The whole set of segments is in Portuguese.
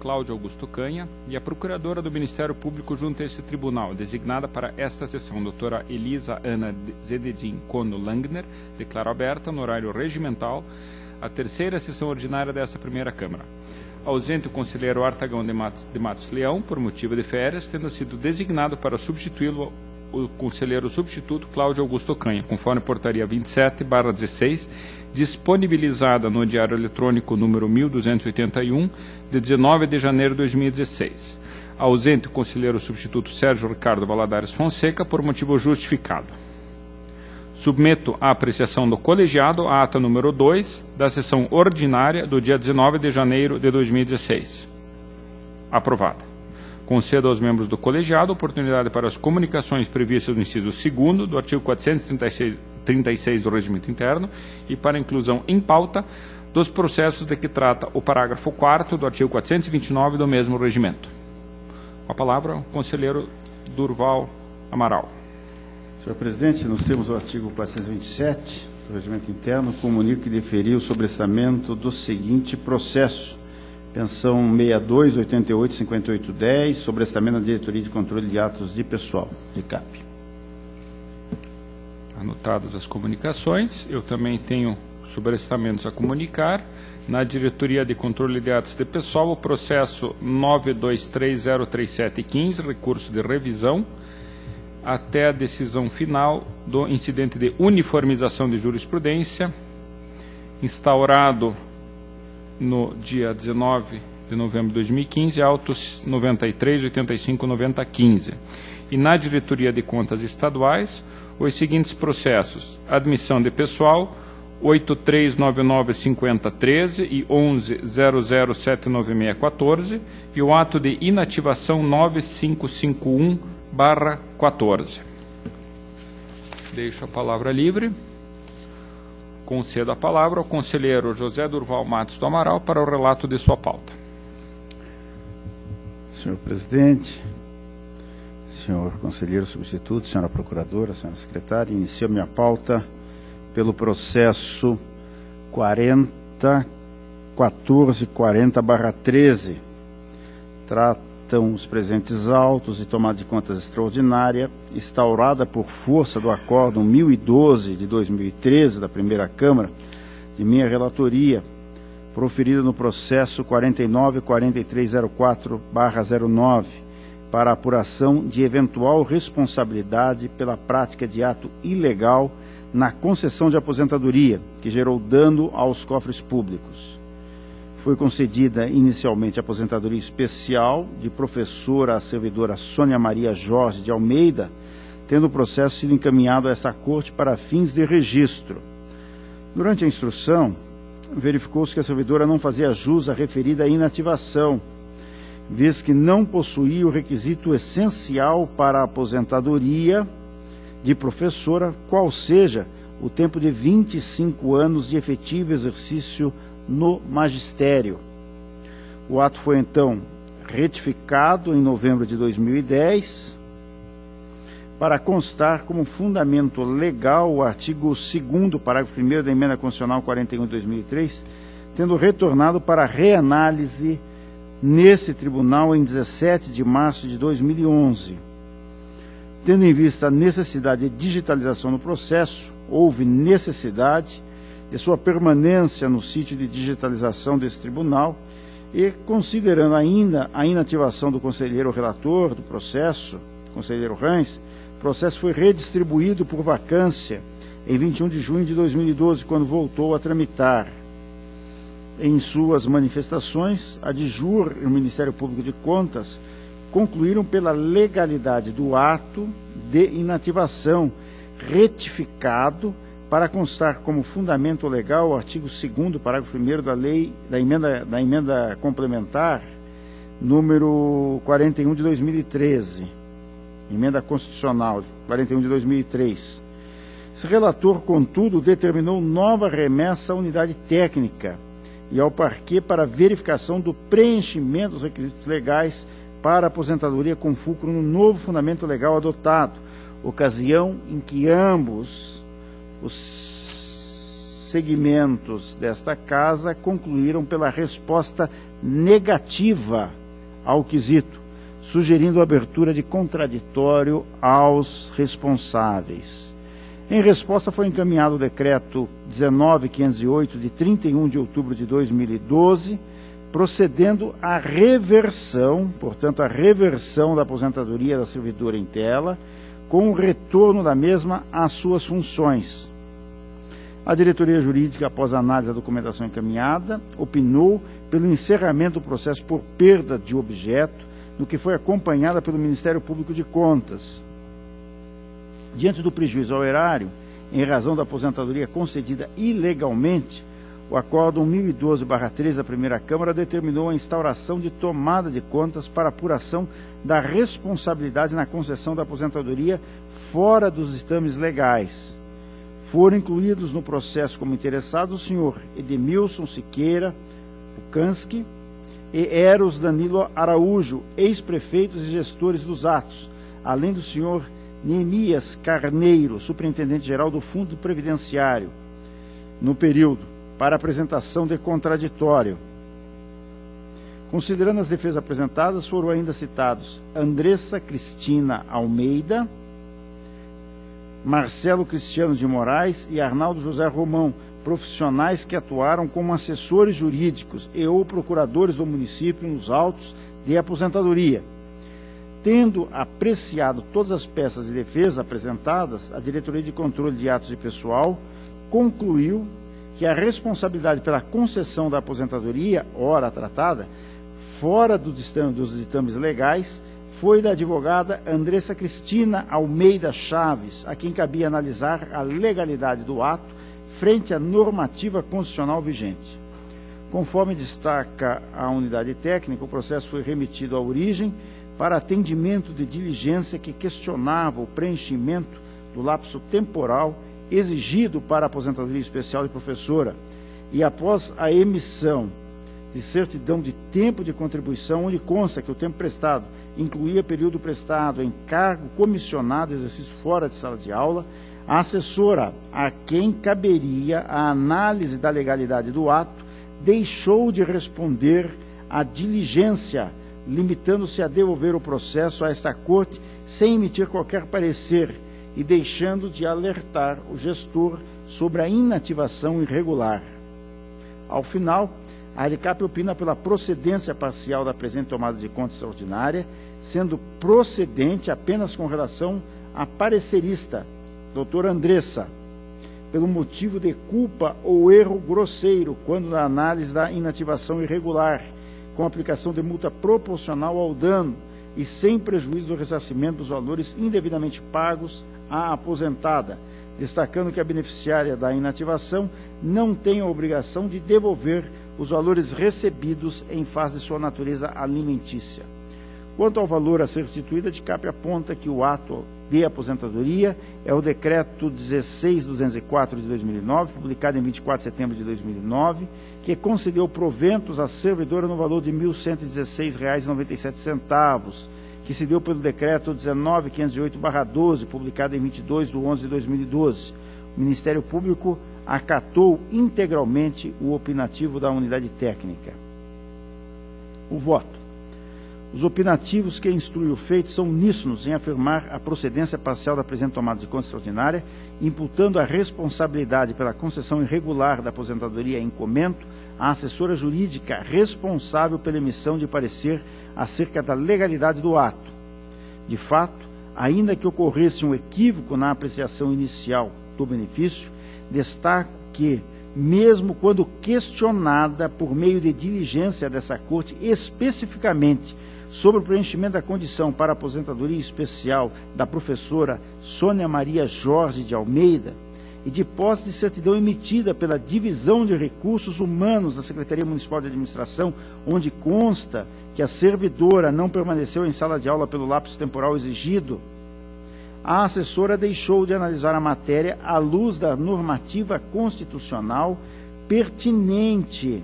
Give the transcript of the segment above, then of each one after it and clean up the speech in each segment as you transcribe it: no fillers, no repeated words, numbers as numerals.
Cláudio Augusto Canha, e a procuradora do Ministério Público junto a esse tribunal, designada para esta sessão, doutora Elisa Ana Zededin Kono Langner, declaro aberta, no horário regimental, a terceira sessão ordinária desta primeira Câmara. Ausente o conselheiro Artagão de Matos Leão, por motivo de férias, tendo sido designado para substituí-lo o conselheiro substituto Cláudio Augusto Canha, conforme portaria 27/16, disponibilizada no Diário Eletrônico número 1281, de 19 de janeiro de 2016. Ausente o conselheiro substituto Sérgio Ricardo Valadares Fonseca, por motivo justificado. Submeto à apreciação do colegiado a ata número 2 da sessão ordinária do dia 19 de janeiro de 2016. Aprovada. Concedo aos membros do colegiado oportunidade para as comunicações previstas no inciso 2º do artigo 436 do Regimento Interno e para a inclusão em pauta dos processos de que trata o parágrafo 4º do artigo 429 do mesmo regimento. Com a palavra, o conselheiro Durval Amaral. Senhor presidente, nos termos do artigo 427 do Regimento Interno, comunico que deferi o sobrestamento do seguinte processo: pensão 62, 88, 58, 10, sobrestamento da Diretoria de Controle de Atos de Pessoal, RICAP. Anotadas as comunicações, eu também tenho sobrestamentos a comunicar. Na Diretoria de Controle de Atos de Pessoal, o processo 923033715, recurso de revisão, até a decisão final do incidente de uniformização de jurisprudência, instaurado no dia 19 de novembro de 2015, autos 93, 85, 90, 15. E na Diretoria de Contas Estaduais, os seguintes processos: admissão de pessoal 83995013 e 1100796614 e o ato de inativação 9551/14. Deixo a palavra livre. Concedo a palavra ao conselheiro José Durval Matos do Amaral para o relato de sua pauta. Senhor presidente, senhor conselheiro substituto, senhora procuradora, senhora secretária, inicio minha pauta pelo processo 401440/13. Tratam os presentes autos de tomada de contas extraordinária, instaurada por força do Acórdão 1012 de 2013 da Primeira Câmara, de minha relatoria, proferida no processo 494304/09, para apuração de eventual responsabilidade pela prática de ato ilegal na concessão de aposentadoria, que gerou dano aos cofres públicos. Foi concedida inicialmente a aposentadoria especial de professora a servidora Sônia Maria Jorge de Almeida, tendo o processo sido encaminhado a essa corte para fins de registro. Durante a instrução, verificou-se que a servidora não fazia jus à referida inativação, vez que não possuía o requisito essencial para a aposentadoria de professora, qual seja o tempo de 25 anos de efetivo exercício no magistério. O ato foi, então, retificado em novembro de 2010, para constar como fundamento legal o artigo 2º, parágrafo 1º da Emenda Constitucional 41 de 2003, tendo retornado para reanálise nesse tribunal em 17 de março de 2011. Tendo em vista a necessidade de digitalização do processo, houve necessidade de sua permanência no sítio de digitalização desse tribunal e, considerando ainda a inativação do conselheiro relator do processo, conselheiro Rães, o processo foi redistribuído por vacância em 21 de junho de 2012, quando voltou a tramitar. Em suas manifestações, a DIJUR e o Ministério Público de Contas concluíram pela legalidade do ato de inativação, retificado para constar como fundamento legal o artigo 2º, parágrafo 1º da lei, da emenda complementar, número 41 de 2013, emenda constitucional 41 de 2003. Esse relator, contudo, determinou nova remessa à unidade técnica e ao parquê para verificação do preenchimento dos requisitos legais para a aposentadoria com fulcro no novo fundamento legal adotado, ocasião em que ambos os segmentos desta Casa concluíram pela resposta negativa ao quesito, sugerindo a abertura de contraditório aos responsáveis. Em resposta, foi encaminhado o decreto 19.508, de 31 de outubro de 2012, procedendo à reversão, portanto, a reversão da aposentadoria da servidora em tela, com o retorno da mesma às suas funções. A diretoria jurídica, após a análise da documentação encaminhada, opinou pelo encerramento do processo por perda de objeto, no que foi acompanhada pelo Ministério Público de Contas. Diante do prejuízo ao erário, em razão da aposentadoria concedida ilegalmente, o Acórdão 1012/3 da Primeira Câmara determinou a instauração de tomada de contas para apuração da responsabilidade na concessão da aposentadoria fora dos ditames legais. Foram incluídos no processo como interessados o senhor Edemilson Siqueira Pukanski e Eros Danilo Araújo, ex-prefeitos e gestores dos atos, além do senhor Neemias Carneiro, superintendente-geral do Fundo Previdenciário, no período, para apresentação de contraditório. Considerando as defesas apresentadas, foram ainda citados Andressa Cristina Almeida, Marcelo Cristiano de Moraes e Arnaldo José Romão, profissionais que atuaram como assessores jurídicos e ou procuradores do município nos autos de aposentadoria. Tendo apreciado todas as peças de defesa apresentadas, a Diretoria de Controle de Atos de Pessoal concluiu que a responsabilidade pela concessão da aposentadoria, ora tratada, fora dos ditames legais, foi da advogada Andressa Cristina Almeida Chaves, a quem cabia analisar a legalidade do ato frente à normativa constitucional vigente. Conforme destaca a unidade técnica, o processo foi remetido à origem para atendimento de diligência que questionava o preenchimento do lapso temporal exigido para a aposentadoria especial de professora, e após a emissão de certidão de tempo de contribuição, onde consta que o tempo prestado incluía período prestado em cargo comissionado, exercício fora de sala de aula, a assessora, a quem caberia a análise da legalidade do ato, deixou de responder à diligência, limitando-se a devolver o processo a esta corte sem emitir qualquer parecer e deixando de alertar o gestor sobre a inativação irregular. Ao final, a ADICAP opina pela procedência parcial da presente tomada de conta extraordinária, sendo procedente apenas com relação à parecerista, doutora Andressa, pelo motivo de culpa ou erro grosseiro, quando na análise da inativação irregular, com aplicação de multa proporcional ao dano e sem prejuízo do ressarcimento dos valores indevidamente pagos à aposentada, destacando que a beneficiária da inativação não tem a obrigação de devolver os valores recebidos em face de sua natureza alimentícia. Quanto ao valor a ser restituído, a ADICAP aponta que o ato de aposentadoria é o Decreto 16.204 de 2009, publicado em 24 de setembro de 2009, que concedeu proventos à servidora no valor de R$ 1.116,97, que se deu pelo Decreto 19.508/12, publicado em 22 de 11 de 2012. O Ministério Público acatou integralmente o opinativo da unidade técnica. O voto. Os opinativos que instruem o feito são uníssonos em afirmar a procedência parcial da presente tomada de conta extraordinária, imputando a responsabilidade pela concessão irregular da aposentadoria em comento à assessora jurídica responsável pela emissão de parecer acerca da legalidade do ato. De fato, ainda que ocorresse um equívoco na apreciação inicial do benefício, destaco que, mesmo quando questionada por meio de diligência dessa Corte especificamente sobre o preenchimento da condição para aposentadoria especial da professora Sônia Maria Jorge de Almeida e de posse de certidão emitida pela Divisão de Recursos Humanos da Secretaria Municipal de Administração, onde consta que a servidora não permaneceu em sala de aula pelo lapso temporal exigido, a assessora deixou de analisar a matéria à luz da normativa constitucional pertinente,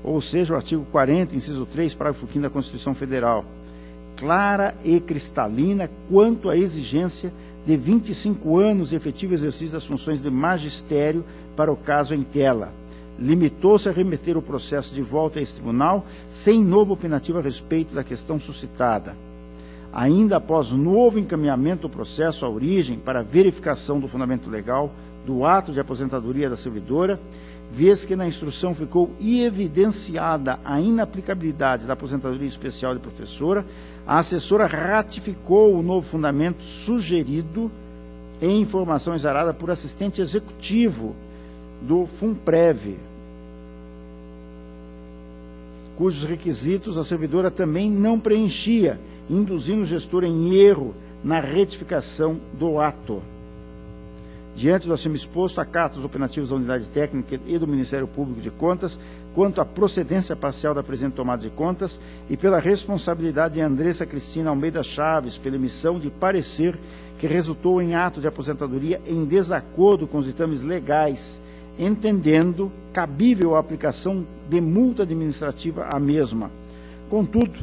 ou seja, o artigo 40, inciso 3, parágrafo 5º da Constituição Federal, clara e cristalina quanto à exigência de 25 anos de efetivo exercício das funções de magistério para o caso em tela, limitou-se a remeter o processo de volta a esse tribunal sem novo opinativo a respeito da questão suscitada. Ainda após novo encaminhamento do processo à origem para verificação do fundamento legal do ato de aposentadoria da servidora, vez que na instrução ficou evidenciada a inaplicabilidade da aposentadoria especial de professora, a assessora ratificou o novo fundamento sugerido em informação exarada por assistente executivo do FUNPREV, cujos requisitos a servidora também não preenchia, induzindo o gestor em erro na retificação do ato. Diante do acima exposto, acato os opinativos da Unidade Técnica e do Ministério Público de Contas quanto à procedência parcial da presente tomada de contas e pela responsabilidade de Andressa Cristina Almeida Chaves pela emissão de parecer que resultou em ato de aposentadoria em desacordo com os ditames legais, entendendo cabível a aplicação de multa administrativa à mesma. Contudo,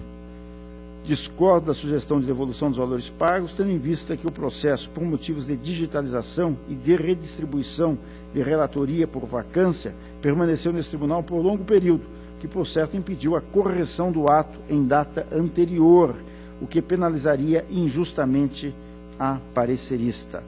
discordo da sugestão de devolução dos valores pagos, tendo em vista que o processo, por motivos de digitalização e de redistribuição de relatoria por vacância, permaneceu nesse tribunal por longo período, que, por certo, impediu a correção do ato em data anterior, o que penalizaria injustamente a parecerista.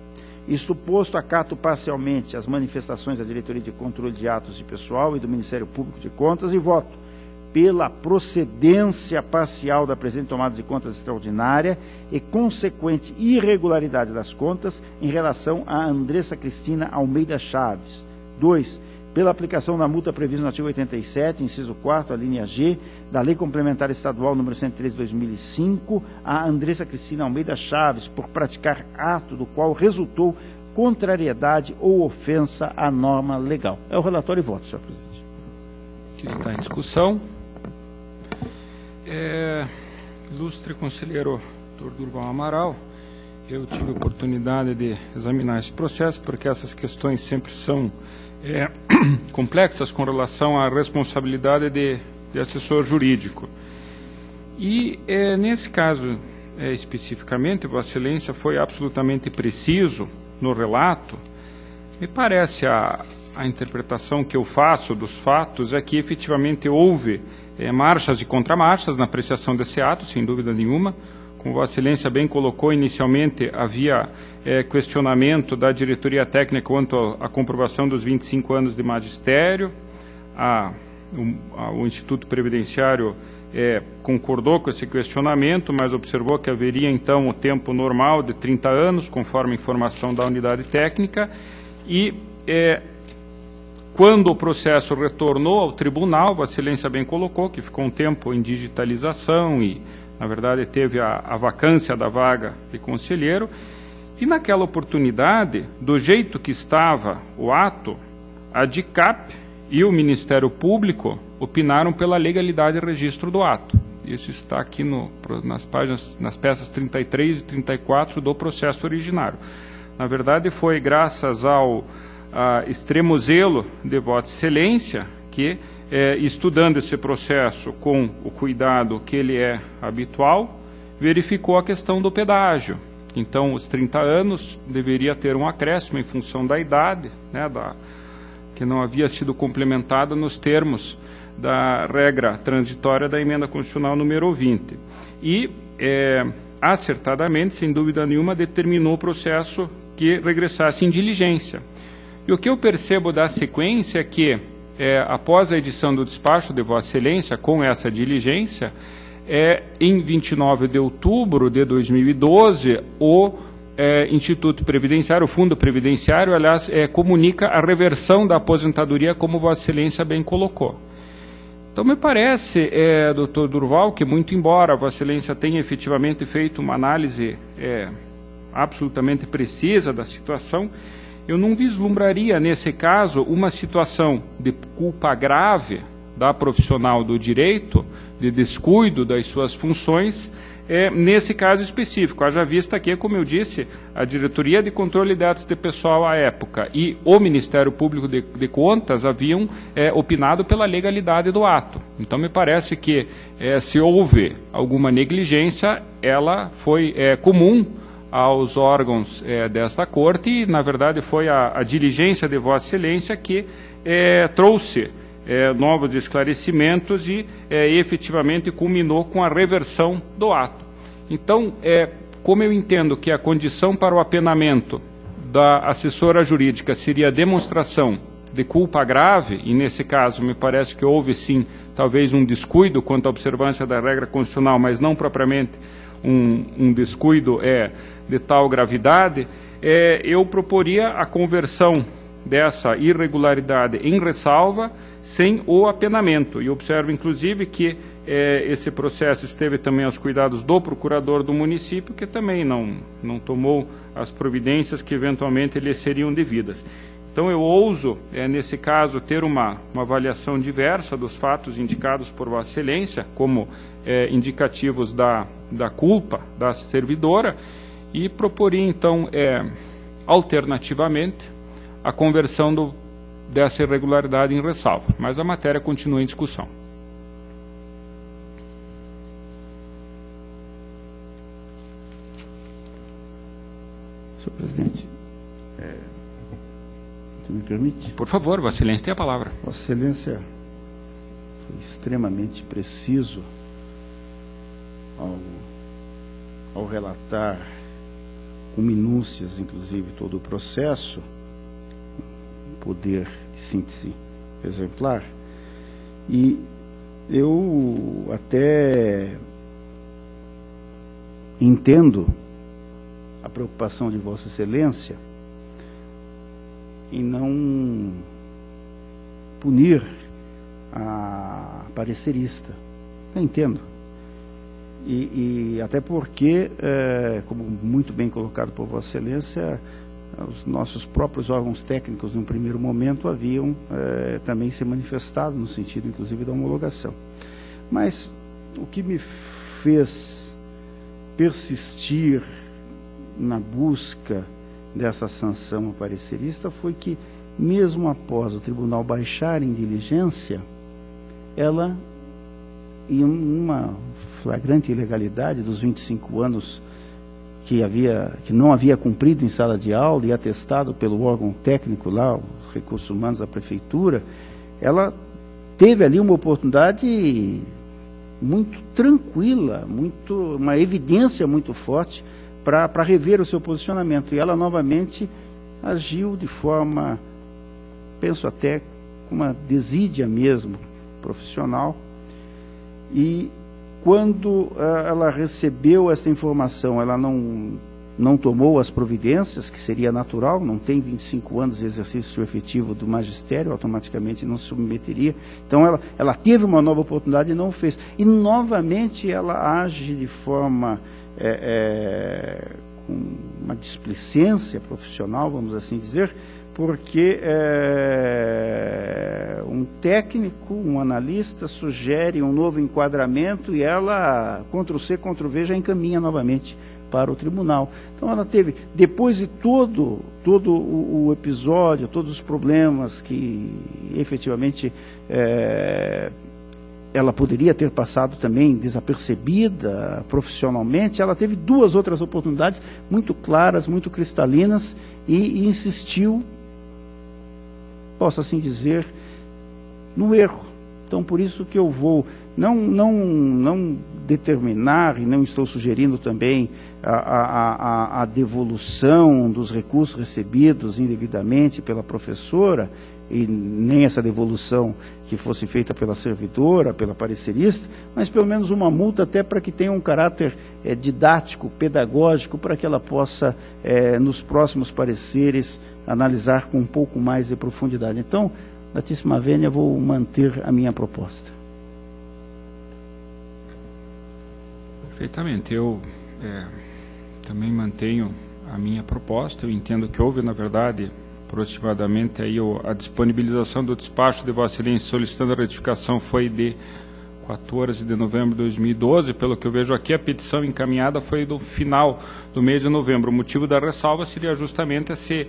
Isto posto, acato parcialmente as manifestações da Diretoria de Controle de Atos de Pessoal e do Ministério Público de Contas e voto pela procedência parcial da presente tomada de contas extraordinária e consequente irregularidade das contas em relação a Andressa Cristina Almeida Chaves. 2. Pela aplicação da multa prevista no artigo 87, inciso 4º, a linha G, da Lei Complementar Estadual número 103 de 2005, a Andressa Cristina Almeida Chaves, por praticar ato do qual resultou contrariedade ou ofensa à norma legal. É o relatório e voto, senhor presidente. Que está em discussão. Ilustre conselheiro Dr. Durval Amaral, eu tive a oportunidade de examinar esse processo, porque essas questões sempre são complexas com relação à responsabilidade de assessor jurídico. E, nesse caso, especificamente, Vossa Excelência foi absolutamente preciso no relato. Me parece a interpretação que eu faço dos fatos é que efetivamente houve marchas e contramarchas na apreciação desse ato, sem dúvida nenhuma. Como Vossa Excelência bem colocou, inicialmente havia questionamento da diretoria técnica quanto à comprovação dos 25 anos de magistério. O Instituto Previdenciário concordou com esse questionamento, mas observou que haveria então o tempo normal de 30 anos, conforme a informação da unidade técnica, e quando o processo retornou ao tribunal, Vossa Excelência bem colocou que ficou um tempo em digitalização e, na verdade, teve a vacância da vaga de conselheiro. E naquela oportunidade, do jeito que estava o ato, a DICAP e o Ministério Público opinaram pela legalidade e registro do ato. Isso está aqui nas peças 33 e 34 do processo originário. Na verdade, foi graças ao extremo zelo de Vossa Excelência que, estudando esse processo com o cuidado que ele é habitual, verificou a questão do pedágio. Então, os 30 anos deveria ter um acréscimo em função da idade, né, que não havia sido complementada nos termos da regra transitória da emenda constitucional número 20. E, acertadamente, sem dúvida nenhuma, determinou o processo que regressasse em diligência. E o que eu percebo da sequência é que, após a edição do despacho de Vossa Excelência, com essa diligência, em 29 de outubro de 2012, o Instituto Previdenciário, o Fundo Previdenciário, aliás, comunica a reversão da aposentadoria, como Vossa Excelência bem colocou. Então, me parece, doutor Durval, que muito embora Vossa Excelência tenha efetivamente feito uma análise absolutamente precisa da situação, eu não vislumbraria, nesse caso, uma situação de culpa grave da profissional do direito, de descuido das suas funções, nesse caso específico. Haja vista que, como eu disse, a Diretoria de Controle de Atos de Pessoal à época e o Ministério Público de Contas haviam opinado pela legalidade do ato. Então, me parece que, se houve alguma negligência, ela foi comum aos órgãos desta Corte e, na verdade, foi a diligência de Vossa Excelência que trouxe novos esclarecimentos e efetivamente culminou com a reversão do ato. Então, como eu entendo que a condição para o apenamento da assessora jurídica seria a demonstração de culpa grave, e nesse caso me parece que houve sim, talvez um descuido quanto à observância da regra constitucional, mas não propriamente um descuido de tal gravidade, eu proporia a conversão dessa irregularidade em ressalva sem o apenamento. E observo, inclusive, que esse processo esteve também aos cuidados do procurador do município, que também não tomou as providências que eventualmente lhe seriam devidas. Então, eu ouso, nesse caso, ter uma avaliação diversa dos fatos indicados por Vossa Excelência, como indicativos da culpa da servidora, e proporia, então, alternativamente, a conversão dessa irregularidade em ressalva. Mas a matéria continua em discussão. Senhor presidente, você me permite? Por favor, Vossa Excelência tem a palavra. Vossa Excelência foi extremamente preciso ao relatar com minúcias, inclusive, todo o processo, poder de síntese exemplar, e eu até entendo a preocupação de Vossa Excelência em não punir a parecerista. Eu entendo. E até porque, como muito bem colocado por Vossa Excelência, os nossos próprios órgãos técnicos, num primeiro momento, haviam também se manifestado no sentido, inclusive, da homologação. Mas o que me fez persistir na busca dessa sanção parecerista foi que, mesmo após o tribunal baixar em diligência, ela, em uma flagrante ilegalidade dos 25 anos que não havia cumprido em sala de aula e atestado pelo órgão técnico lá, os recursos humanos da prefeitura, ela teve ali uma oportunidade muito tranquila, uma evidência muito forte para rever o seu posicionamento. E ela novamente agiu de forma, penso até, com uma desídia mesmo profissional. E quando ela recebeu essa informação, ela não tomou as providências, que seria natural, não tem 25 anos de exercício efetivo do magistério, automaticamente não se submeteria. Então, ela teve uma nova oportunidade e não o fez. E, novamente, ela age de forma, com uma displicência profissional, vamos assim dizer, porque um técnico, um analista, sugere um novo enquadramento e ela, Ctrl+C, Ctrl+V, já encaminha novamente para o tribunal. Então, ela teve, depois de todo o episódio, todos os problemas que efetivamente ela poderia ter passado também desapercebida profissionalmente, ela teve duas outras oportunidades muito claras, muito cristalinas, e insistiu, posso assim dizer, no erro. Então, por isso que eu vou não determinar, e não estou sugerindo também a devolução dos recursos recebidos indevidamente pela professora, e nem essa devolução que fosse feita pela servidora, pela parecerista, mas pelo menos uma multa até para que tenha um caráter didático, pedagógico, para que ela possa, nos próximos pareceres, analisar com um pouco mais de profundidade. Então, Latíssima Vênia, vou manter a minha proposta. Perfeitamente. Eu também mantenho a minha proposta. Eu entendo que houve, na verdade, aproximadamente aí a disponibilização do despacho de Vossa Excelência solicitando a retificação foi de 14 de novembro de 2012, pelo que eu vejo aqui, a petição encaminhada foi do final do mês de novembro. O motivo da ressalva seria justamente esse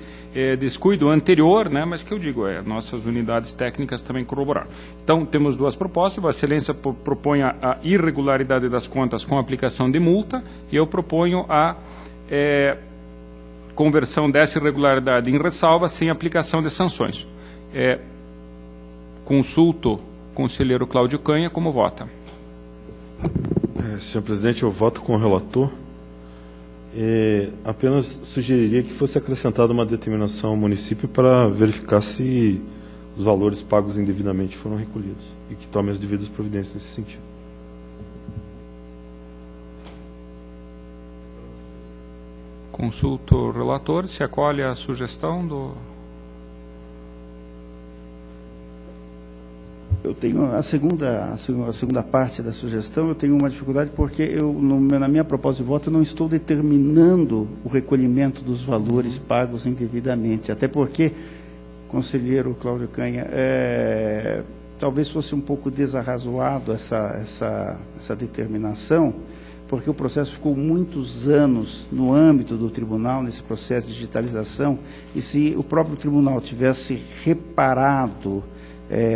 descuido anterior, né, mas que eu digo, nossas unidades técnicas também corroboraram. Então, temos duas propostas. Vossa Excelência propõe a irregularidade das contas com aplicação de multa, e eu proponho a conversão dessa irregularidade em ressalva sem aplicação de sanções. Consulto o conselheiro Cláudio Canha como vota. Senhor presidente, eu voto com o relator. Apenas sugeriria que fosse acrescentada uma determinação ao município para verificar se os valores pagos indevidamente foram recolhidos e que tome as devidas providências nesse sentido. Consulto o relator, se acolhe a sugestão do... Eu tenho a segunda parte da sugestão, eu tenho uma dificuldade porque na minha proposta de voto eu não estou determinando o recolhimento dos valores pagos indevidamente, até porque, conselheiro Cláudio Canha, talvez fosse um pouco desarrazoado essa determinação, porque o processo ficou muitos anos no âmbito do tribunal, nesse processo de digitalização, e se o próprio tribunal tivesse reparado,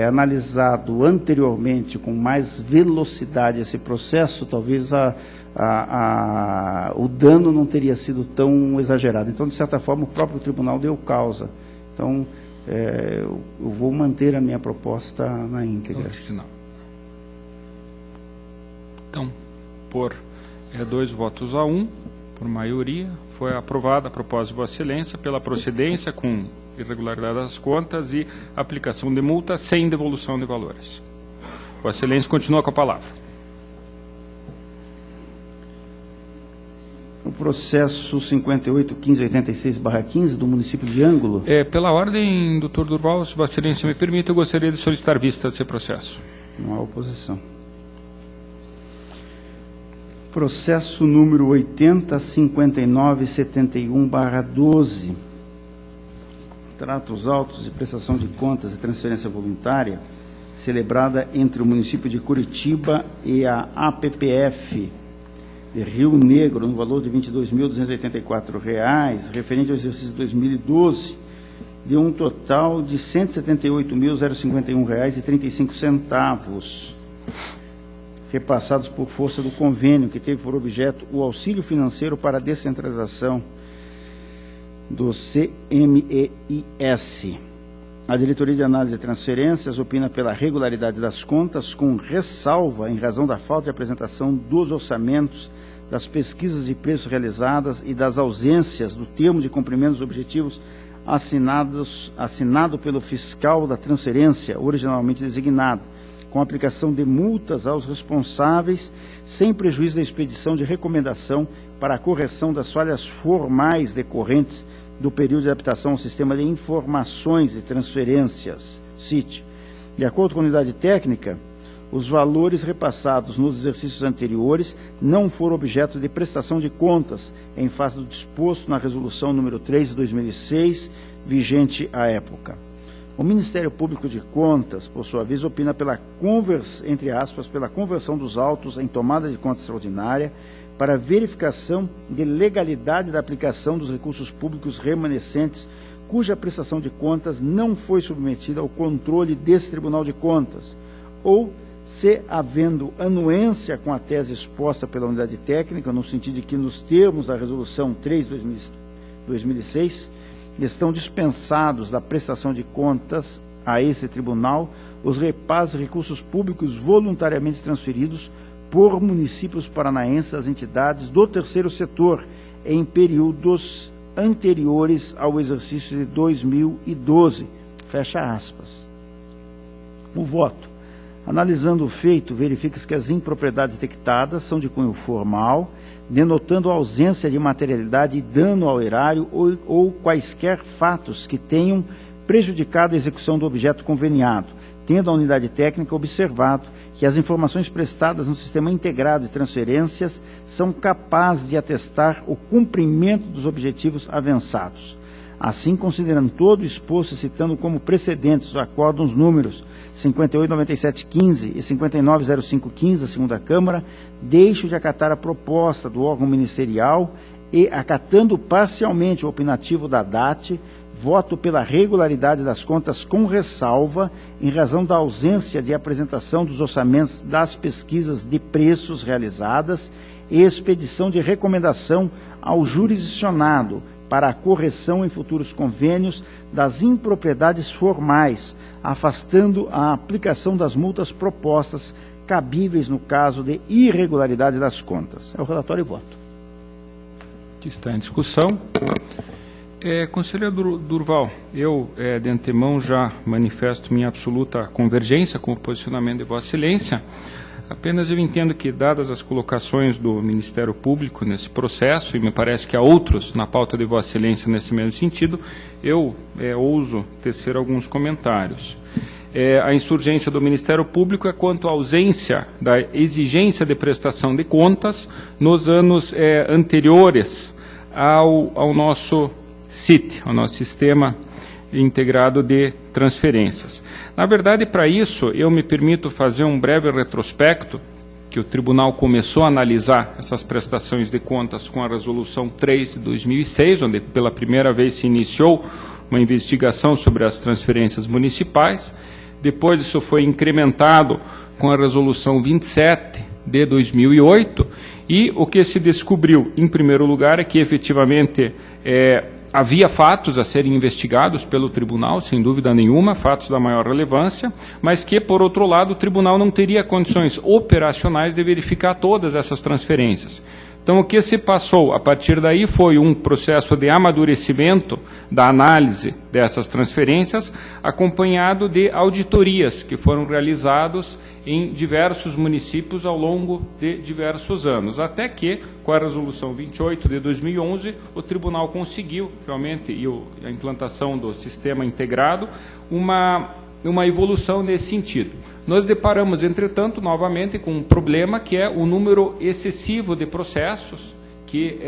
analisado anteriormente com mais velocidade esse processo, talvez o dano não teria sido tão exagerado. Então, de certa forma, o próprio tribunal deu causa. Então, eu vou manter a minha proposta na íntegra. Original. Então, por 2 votos a 1, por maioria, foi aprovada a proposta de Vossa Excelência pela procedência com irregularidade das contas e aplicação de multa sem devolução de valores. Vossa Excelência continua com a palavra. O processo 58.1586/15 do município de Ângulo. Pela ordem, doutor Durval, se Vossa Excelência me permite, eu gostaria de solicitar vista desse processo. Não há oposição. Processo número 80.5971/12. Trata os autos de prestação de contas e transferência voluntária celebrada entre o município de Curitiba e a APPF de Rio Negro, no valor de R$ 22.284, referente ao exercício de 2012, de um total de R$ 178.051,35, repassados por força do convênio, que teve por objeto o auxílio financeiro para a descentralização do CMEIS. A Diretoria de Análise e Transferências opina pela regularidade das contas, com ressalva em razão da falta de apresentação dos orçamentos, das pesquisas de preços realizadas e das ausências do termo de cumprimento dos objetivos assinado pelo fiscal da transferência, originalmente designado, com aplicação de multas aos responsáveis, sem prejuízo da expedição de recomendação para a correção das falhas formais decorrentes do período de adaptação ao Sistema de Informações de Transferências, SIT. De acordo com a unidade técnica, os valores repassados nos exercícios anteriores não foram objeto de prestação de contas, em face do disposto na Resolução número 3 de 2006, vigente à época. O Ministério Público de Contas, por sua vez, opina pela conversão dos autos em tomada de conta extraordinária para verificação de legalidade da aplicação dos recursos públicos remanescentes, cuja prestação de contas não foi submetida ao controle desse Tribunal de Contas, ou se, havendo anuência com a tese exposta pela unidade técnica, no sentido de que, nos termos da Resolução 3 de 2006, estão dispensados da prestação de contas a esse tribunal os repasses de recursos públicos voluntariamente transferidos por municípios paranaenses às entidades do terceiro setor em períodos anteriores ao exercício de 2012. Fecha aspas. O voto. Analisando o feito, verifica-se que as impropriedades detectadas são de cunho formal, denotando a ausência de materialidade e dano ao erário ou quaisquer fatos que tenham prejudicado a execução do objeto conveniado, tendo a unidade técnica observado que as informações prestadas no Sistema Integrado de Transferências são capazes de atestar o cumprimento dos objetivos avançados. Assim, considerando todo o exposto e citando como precedentes o acórdão os números 589715 e 590515 da segunda Câmara, deixo de acatar a proposta do órgão ministerial e, acatando parcialmente o opinativo da DAT, voto pela regularidade das contas com ressalva em razão da ausência de apresentação dos orçamentos das pesquisas de preços realizadas e expedição de recomendação ao jurisdicionado para a correção em futuros convênios das impropriedades formais, afastando a aplicação das multas propostas cabíveis no caso de irregularidade das contas. É o relatório e voto. Que está em discussão. Conselheiro Durval, eu de antemão já manifesto minha absoluta convergência com o posicionamento de Vossa Excelência. Apenas eu entendo que, dadas as colocações do Ministério Público nesse processo, e me parece que há outros na pauta de Vossa Excelência nesse mesmo sentido, eu ouso tecer alguns comentários. A insurgência do Ministério Público é quanto à ausência da exigência de prestação de contas nos anos anteriores ao nosso SIT, ao nosso Sistema Integrado de Transferências. Na verdade, para isso, eu me permito fazer um breve retrospecto, que o Tribunal começou a analisar essas prestações de contas com a Resolução 3 de 2006, onde pela primeira vez se iniciou uma investigação sobre as transferências municipais. Depois isso foi incrementado com a Resolução 27 de 2008, e o que se descobriu, em primeiro lugar, é que efetivamente havia fatos a serem investigados pelo tribunal, sem dúvida nenhuma, fatos da maior relevância, mas que, por outro lado, o tribunal não teria condições operacionais de verificar todas essas transferências. Então, o que se passou a partir daí foi um processo de amadurecimento da análise dessas transferências, acompanhado de auditorias que foram realizados em diversos municípios ao longo de diversos anos, até que, com a Resolução 28 de 2011, o Tribunal conseguiu, realmente, e a implantação do sistema integrado, uma evolução nesse sentido. Nós deparamos, entretanto, novamente com um problema que é o número excessivo de processos que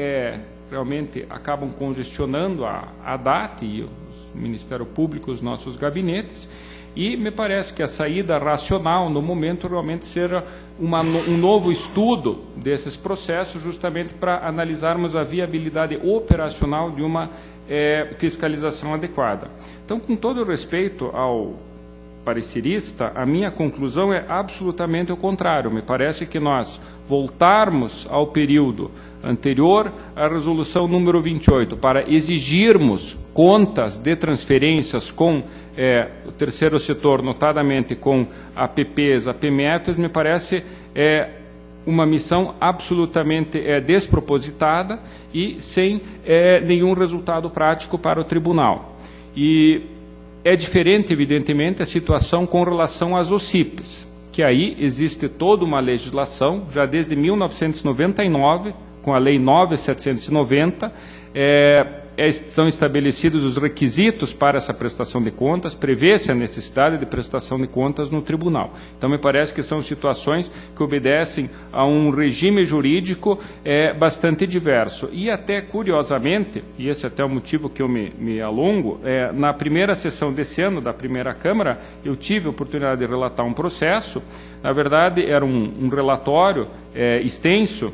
realmente acabam congestionando a DAT e o Ministério Público, os nossos gabinetes, e me parece que a saída racional, no momento, realmente seja um novo estudo desses processos, justamente para analisarmos a viabilidade operacional de uma fiscalização adequada. Então, com todo o respeito ao parecerista, a minha conclusão é absolutamente o contrário. Me parece que nós voltarmos ao período anterior à resolução número 28 para exigirmos contas de transferências com o terceiro setor, notadamente com APPs, APMFs, me parece uma missão absolutamente despropositada e sem nenhum resultado prático para o tribunal. E é diferente, evidentemente, a situação com relação às OCIPs, que aí existe toda uma legislação, já desde 1999, com a Lei 9.790, são estabelecidos os requisitos para essa prestação de contas, prevê-se a necessidade de prestação de contas no tribunal. Então, me parece que são situações que obedecem a um regime jurídico bastante diverso. E até, curiosamente, e esse é até o motivo que eu me alongo, na primeira sessão desse ano, da primeira Câmara, eu tive a oportunidade de relatar um processo. Na verdade, era um relatório extenso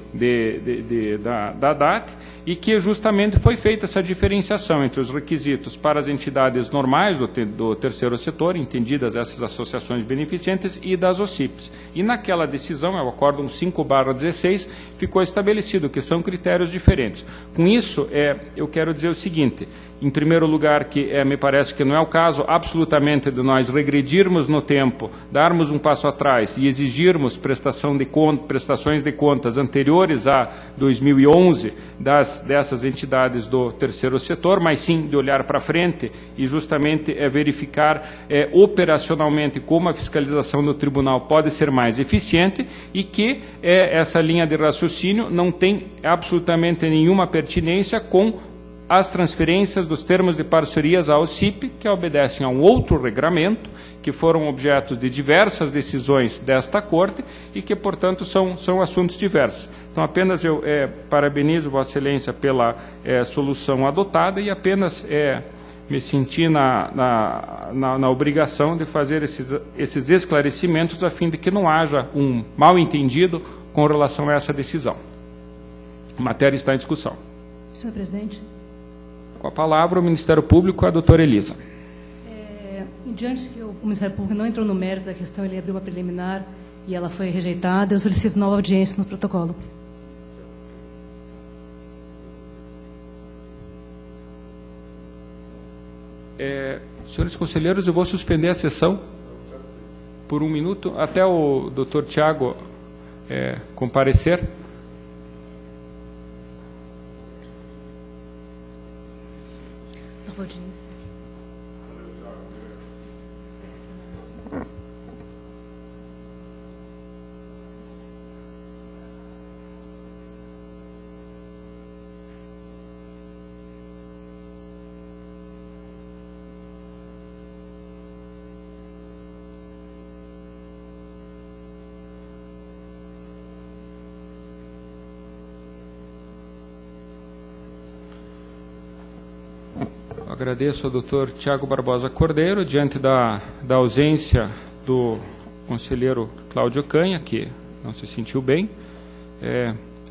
da DAT, e que justamente foi feita essa diferenciação entre os requisitos para as entidades normais do terceiro setor, entendidas essas associações beneficentes, e das OCIPs. E naquela decisão, é o Acórdão 5/16, ficou estabelecido que são critérios diferentes. Com isso, eu quero dizer o seguinte: em primeiro lugar, que me parece que não é o caso absolutamente de nós regredirmos no tempo, darmos um passo atrás e exigirmos prestações de contas anteriores a 2011 dessas entidades do terceiro setor, mas sim de olhar para frente e justamente verificar operacionalmente como a fiscalização do tribunal pode ser mais eficiente, e que essa linha de raciocínio não tem absolutamente nenhuma pertinência com as transferências dos termos de parcerias à OCIP, que obedecem a um outro regramento, que foram objetos de diversas decisões desta Corte e que, portanto, são assuntos diversos. Então, apenas eu parabenizo Vossa Excelência pela solução adotada e apenas me senti na obrigação de fazer esses esclarecimentos a fim de que não haja um mal-entendido com relação a essa decisão. A matéria está em discussão. Senhor presidente. Com a palavra, o Ministério Público, a doutora Elisa. Diante que o Ministério Público não entrou no mérito da questão, ele abriu uma preliminar e ela foi rejeitada, eu solicito nova audiência no protocolo. Senhores conselheiros, eu vou suspender a sessão por 1 minuto, até o doutor Tiago comparecer. Nova audiência. Agradeço ao doutor Tiago Barbosa Cordeiro, diante da ausência do conselheiro Cláudio Canha, que não se sentiu bem.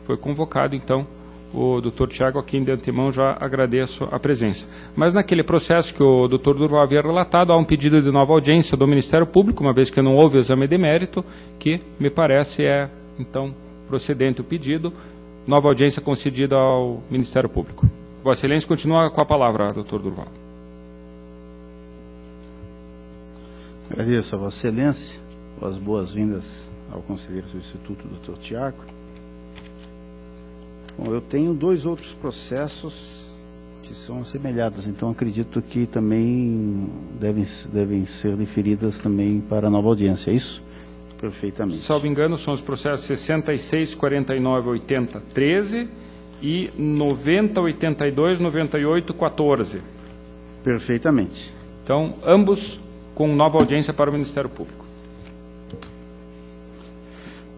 Foi convocado, então, o doutor Tiago, a quem de antemão já agradeço a presença. Mas naquele processo que o doutor Durval havia relatado, há um pedido de nova audiência do Ministério Público, uma vez que não houve exame de mérito, que me parece então, procedente o pedido, nova audiência concedida ao Ministério Público. Vossa Excelência continua com a palavra, doutor Durval. Agradeço a Vossa Excelência, as boas-vindas ao conselheiro substituto, doutor Tiago. Bom, eu tenho 2 outros processos que são assemelhados, então acredito que também devem ser deferidas também para a nova audiência, é isso? Perfeitamente. Salvo engano, são os processos 66, 49, 80, 13... e 90, 82, 98, 14. Perfeitamente. Então, ambos com nova audiência para o Ministério Público.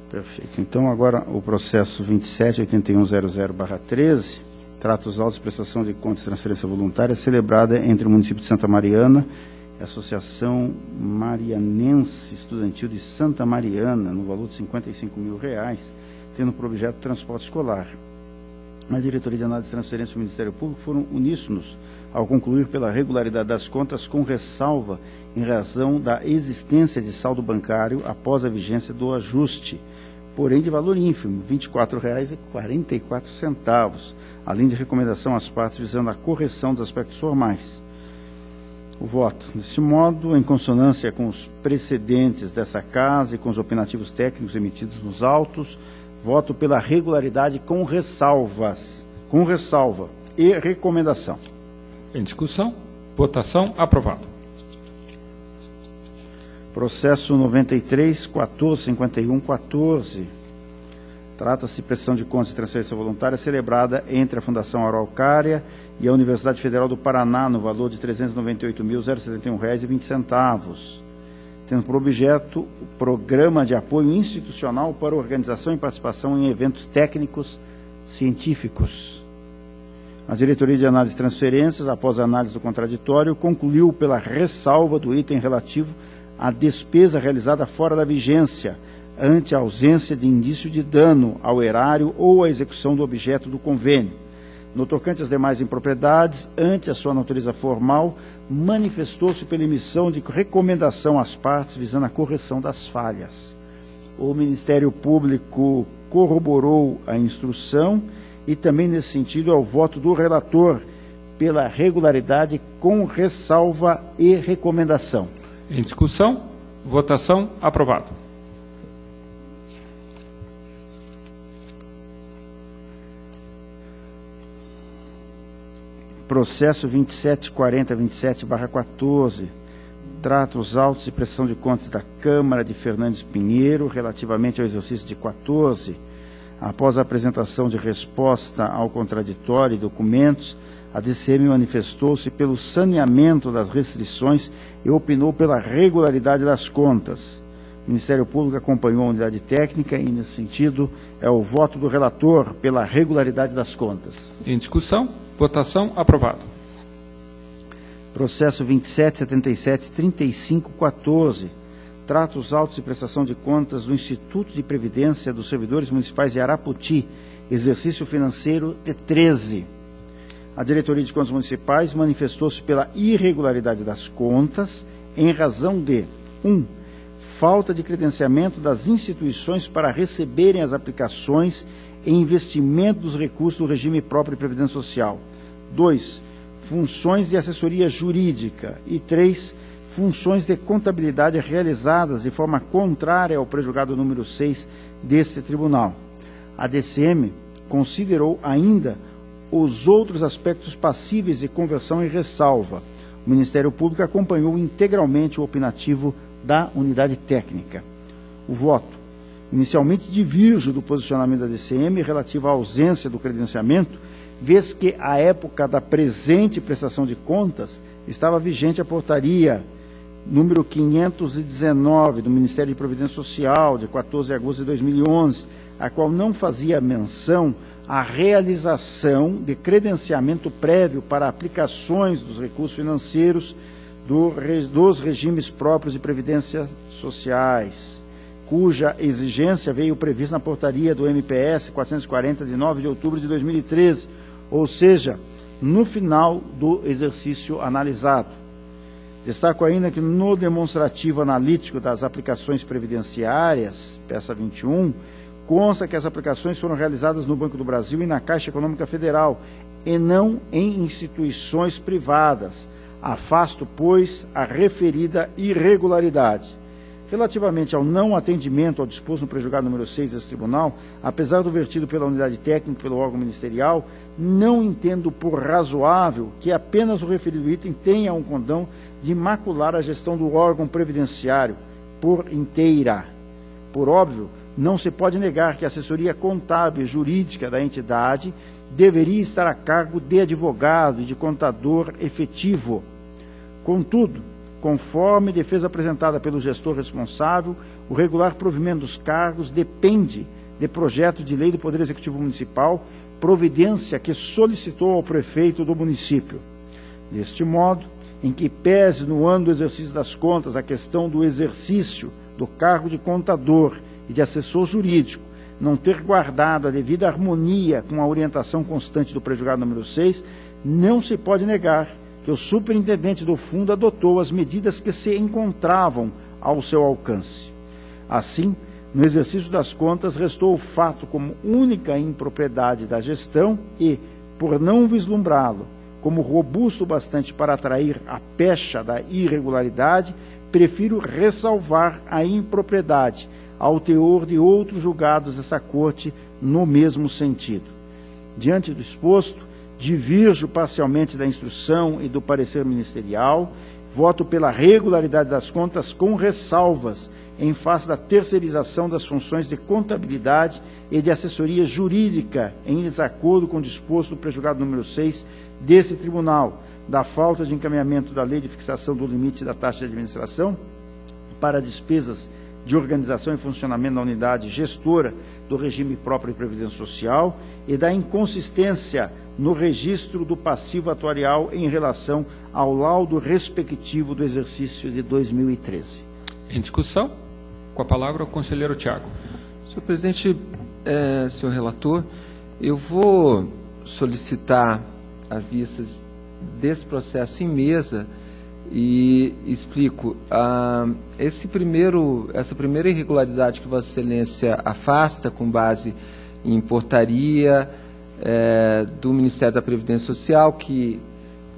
Perfeito. Então, agora o processo 27.8100/13 trata os autos de prestação de contas de transferência voluntária celebrada entre o município de Santa Mariana e a Associação Marianense Estudantil de Santa Mariana, no valor de R$55 mil, tendo por objeto transporte escolar. A Diretoria de Análise de Transferência do Ministério Público foram uníssonos ao concluir pela regularidade das contas, com ressalva em razão da existência de saldo bancário após a vigência do ajuste, porém de valor ínfimo, R$ 24,44, além de recomendação às partes visando a correção dos aspectos formais. O voto, desse modo, em consonância com os precedentes dessa Casa e com os opinativos técnicos emitidos nos autos, voto pela regularidade com ressalva e recomendação. Em discussão, votação, aprovado. Processo 93.1451.14. Trata-se de prestação de contas de transferência voluntária celebrada entre a Fundação Araucária e a Universidade Federal do Paraná, no valor de R$ 398.071,20, tendo por objeto o Programa de Apoio Institucional para Organização e Participação em Eventos Técnicos Científicos. A Diretoria de Análise de Transferências, após a análise do contraditório, concluiu pela ressalva do item relativo à despesa realizada fora da vigência, ante a ausência de indício de dano ao erário ou à execução do objeto do convênio. No tocante às demais impropriedades, ante a sua natureza formal, manifestou-se pela emissão de recomendação às partes visando a correção das falhas. O Ministério Público corroborou a instrução e também, nesse sentido, é o voto do relator pela regularidade com ressalva e recomendação. Em discussão, votação, aprovado. Processo 27.40.27/14, trata os autos de prestação de contas da Câmara de Fernandes Pinheiro relativamente ao exercício de 14. Após a apresentação de resposta ao contraditório e documentos, a DCM manifestou-se pelo saneamento das restrições e opinou pela regularidade das contas. O Ministério Público acompanhou a unidade técnica e, nesse sentido, é o voto do relator pela regularidade das contas. Em discussão, votação, aprovado. Processo 27.77.35.14. Trata os autos de prestação de contas do Instituto de Previdência dos Servidores Municipais de Araputi, exercício financeiro de 13. A Diretoria de Contas Municipais manifestou-se pela irregularidade das contas em razão de 1. Falta de credenciamento das instituições para receberem as aplicações e investimento dos recursos do regime próprio de Previdência Social. 2. Funções de assessoria jurídica. E 3. Funções de contabilidade realizadas de forma contrária ao prejulgado número 6 deste tribunal. A DCM considerou ainda os outros aspectos passíveis de conversão em ressalva. O Ministério Público acompanhou integralmente o opinativo da unidade técnica. O voto inicialmente diverge do posicionamento da DCM relativo à ausência do credenciamento, vez que, à época da presente prestação de contas, estava vigente a portaria número 519 do Ministério de Previdência Social, de 14 de agosto de 2011, a qual não fazia menção à realização de credenciamento prévio para aplicações dos recursos financeiros dos regimes próprios de previdência sociais, cuja exigência veio prevista na portaria do MPS 440, de 9 de outubro de 2013, ou seja, no final do exercício analisado. Destaco ainda que no demonstrativo analítico das aplicações previdenciárias, peça 21, consta que as aplicações foram realizadas no Banco do Brasil e na Caixa Econômica Federal, e não em instituições privadas. Afasto, pois, a referida irregularidade. Relativamente ao não atendimento ao disposto no prejulgado número 6 desse tribunal, apesar do vertido pela unidade técnica e pelo órgão ministerial, não entendo por razoável que apenas o referido item tenha um condão de macular a gestão do órgão previdenciário por inteira. Por óbvio, não se pode negar que a assessoria contábil e jurídica da entidade deveria estar a cargo de advogado e de contador efetivo. Contudo, conforme defesa apresentada pelo gestor responsável, o regular provimento dos cargos depende de projeto de lei do Poder Executivo Municipal, providência que solicitou ao prefeito do município. Deste modo, em que pese no ano do exercício das contas a questão do exercício do cargo de contador e de assessor jurídico, não ter guardado a devida harmonia com a orientação constante do prejulgado número 6, não se pode negar que o superintendente do fundo adotou as medidas que se encontravam ao seu alcance. Assim, no exercício das contas, restou o fato como única impropriedade da gestão e, por não vislumbrá-lo como robusto bastante para atrair a pecha da irregularidade, prefiro ressalvar a impropriedade ao teor de outros julgados dessa Corte no mesmo sentido. Diante do exposto, divirjo parcialmente da instrução e do parecer ministerial, voto pela regularidade das contas com ressalvas em face da terceirização das funções de contabilidade e de assessoria jurídica em desacordo com o disposto do prejulgado número 6 desse tribunal, da falta de encaminhamento da lei de fixação do limite da taxa de administração para despesas de organização e funcionamento da unidade gestora do regime próprio de previdência social e da inconsistência no registro do passivo atuarial em relação ao laudo respectivo do exercício de 2013. Em discussão, com a palavra o conselheiro Tiago. Senhor presidente, senhor relator, eu vou solicitar a vistas desse processo em mesa e explico. Essa primeira irregularidade que Vossa Excelência afasta com base em portaria do Ministério da Previdência Social, que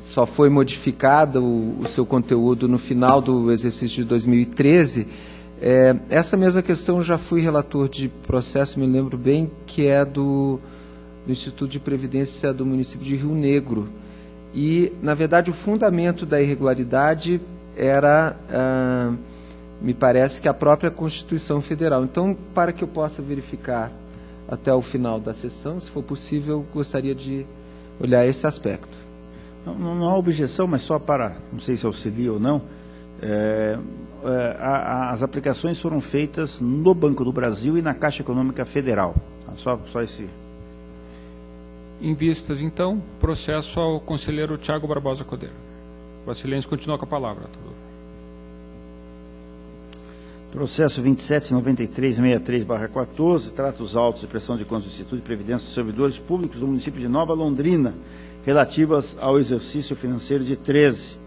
só foi modificado o seu conteúdo no final do exercício de 2013, essa mesma questão já fui relator de processo, me lembro bem, que é do Instituto de Previdência do município de Rio Negro. E, na verdade, o fundamento da irregularidade era, me parece, que a própria Constituição Federal. Então, para que eu possa verificar até o final da sessão, se for possível, gostaria de olhar esse aspecto. Não há objeção, mas só para, não sei se auxilia ou não, as aplicações foram feitas no Banco do Brasil e na Caixa Econômica Federal. Só esse... Em vistas, então, processo ao conselheiro Tiago Barbosa Cordeiro. Vossa Excelência continua com a palavra. Processo 279363/14, trata os autos de prestação de contas do Instituto de Previdência dos Servidores Públicos do município de Nova Londrina, relativas ao exercício financeiro de 13.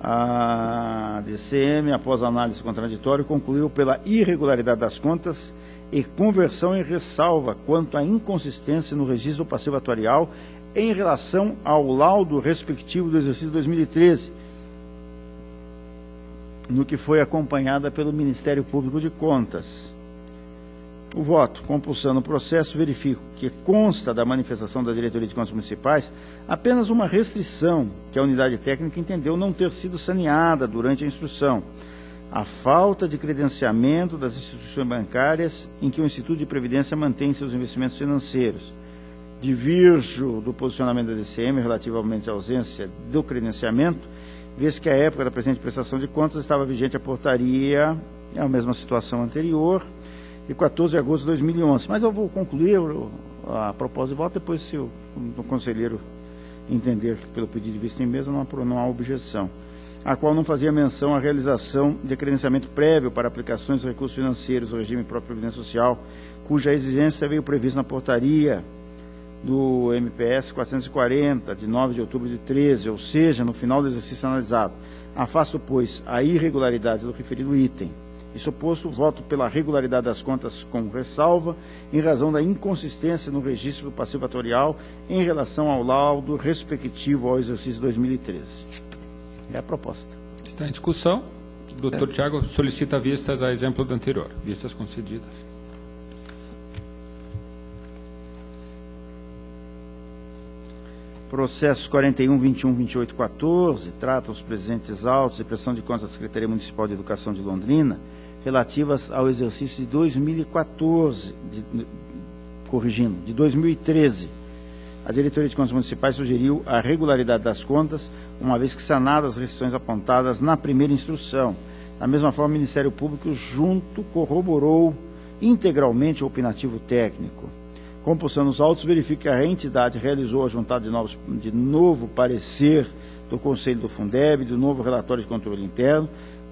A DCM, após análise contraditória, concluiu pela irregularidade das contas e conversão em ressalva quanto à inconsistência no registro passivo atuarial em relação ao laudo respectivo do exercício 2013, no que foi acompanhada pelo Ministério Público de Contas. O voto, compulsando o processo, verifico que consta da manifestação da Diretoria de Contas Municipais apenas uma restrição que a unidade técnica entendeu não ter sido saneada durante a instrução: a falta de credenciamento das instituições bancárias em que o Instituto de Previdência mantém seus investimentos financeiros. Divirjo do posicionamento da DCM relativamente à ausência do credenciamento, vez que à época da presente prestação de contas estava vigente a portaria, é a mesma situação anterior, de 14 de agosto de 2011. Mas eu vou concluir a proposta de voto, depois, se o conselheiro entender que pelo pedido de vista em mesa não há objeção, a qual não fazia menção à realização de credenciamento prévio para aplicações de recursos financeiros do regime próprio de previdência social, cuja exigência veio prevista na portaria do MPS 440, de 9 de outubro de 13, ou seja, no final do exercício analisado. Afasto, pois, a irregularidade do referido item. Isso posto, voto pela regularidade das contas com ressalva, em razão da inconsistência no registro do passivo atuarial em relação ao laudo respectivo ao exercício 2013. É a proposta. Está em discussão. O doutor Tiago solicita vistas a exemplo do anterior. Vistas concedidas. Processos 41, 21, 28, 14, trata os presentes autos e prestação de contas da Secretaria Municipal de Educação de Londrina, relativas ao exercício de 2014, de 2013. A Diretoria de Contas Municipais sugeriu a regularidade das contas, uma vez que sanadas as restrições apontadas na primeira instrução. Da mesma forma, o Ministério Público junto corroborou integralmente o opinativo técnico. Compulsando os autos, verifica que a entidade realizou a juntada de novo parecer do Conselho do Fundeb, do novo relatório de controle interno,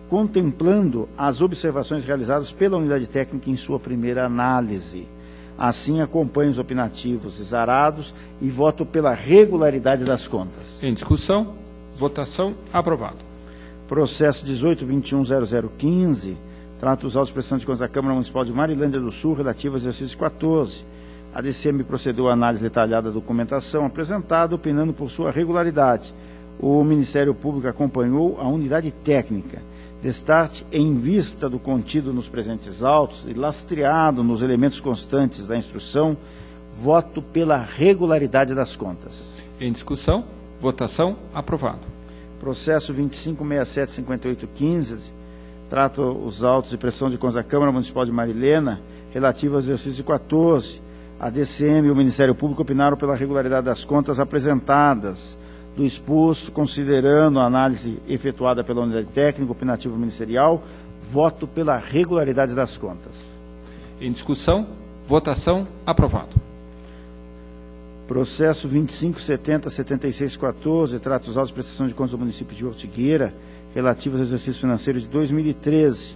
contemplando as observações realizadas pela unidade técnica em sua primeira análise. Assim, acompanho os opinativos exarados e voto pela regularidade das contas. Em discussão, votação, aprovado. Processo 18.21.0015, trata os autos de prestação de contas da Câmara Municipal de Marilândia do Sul, relativo ao exercício 14. A DCM procedeu à análise detalhada da documentação apresentada, opinando por sua regularidade. O Ministério Público acompanhou a unidade técnica. Destarte em vista do contido nos presentes autos e lastreado nos elementos constantes da instrução, voto pela regularidade das contas. Em discussão, votação, aprovado. Processo 25675815, trata os autos de prestação de contas da Câmara Municipal de Marilena, relativo ao exercício 14. A DCM e o Ministério Público opinaram pela regularidade das contas apresentadas. Do exposto, considerando a análise efetuada pela unidade técnica, opinativo ministerial, voto pela regularidade das contas. Em discussão, votação, aprovado. Processo 2570-7614, trata os autos de prestação de contas do município de Ortigueira, relativos ao exercício financeiro de 2013.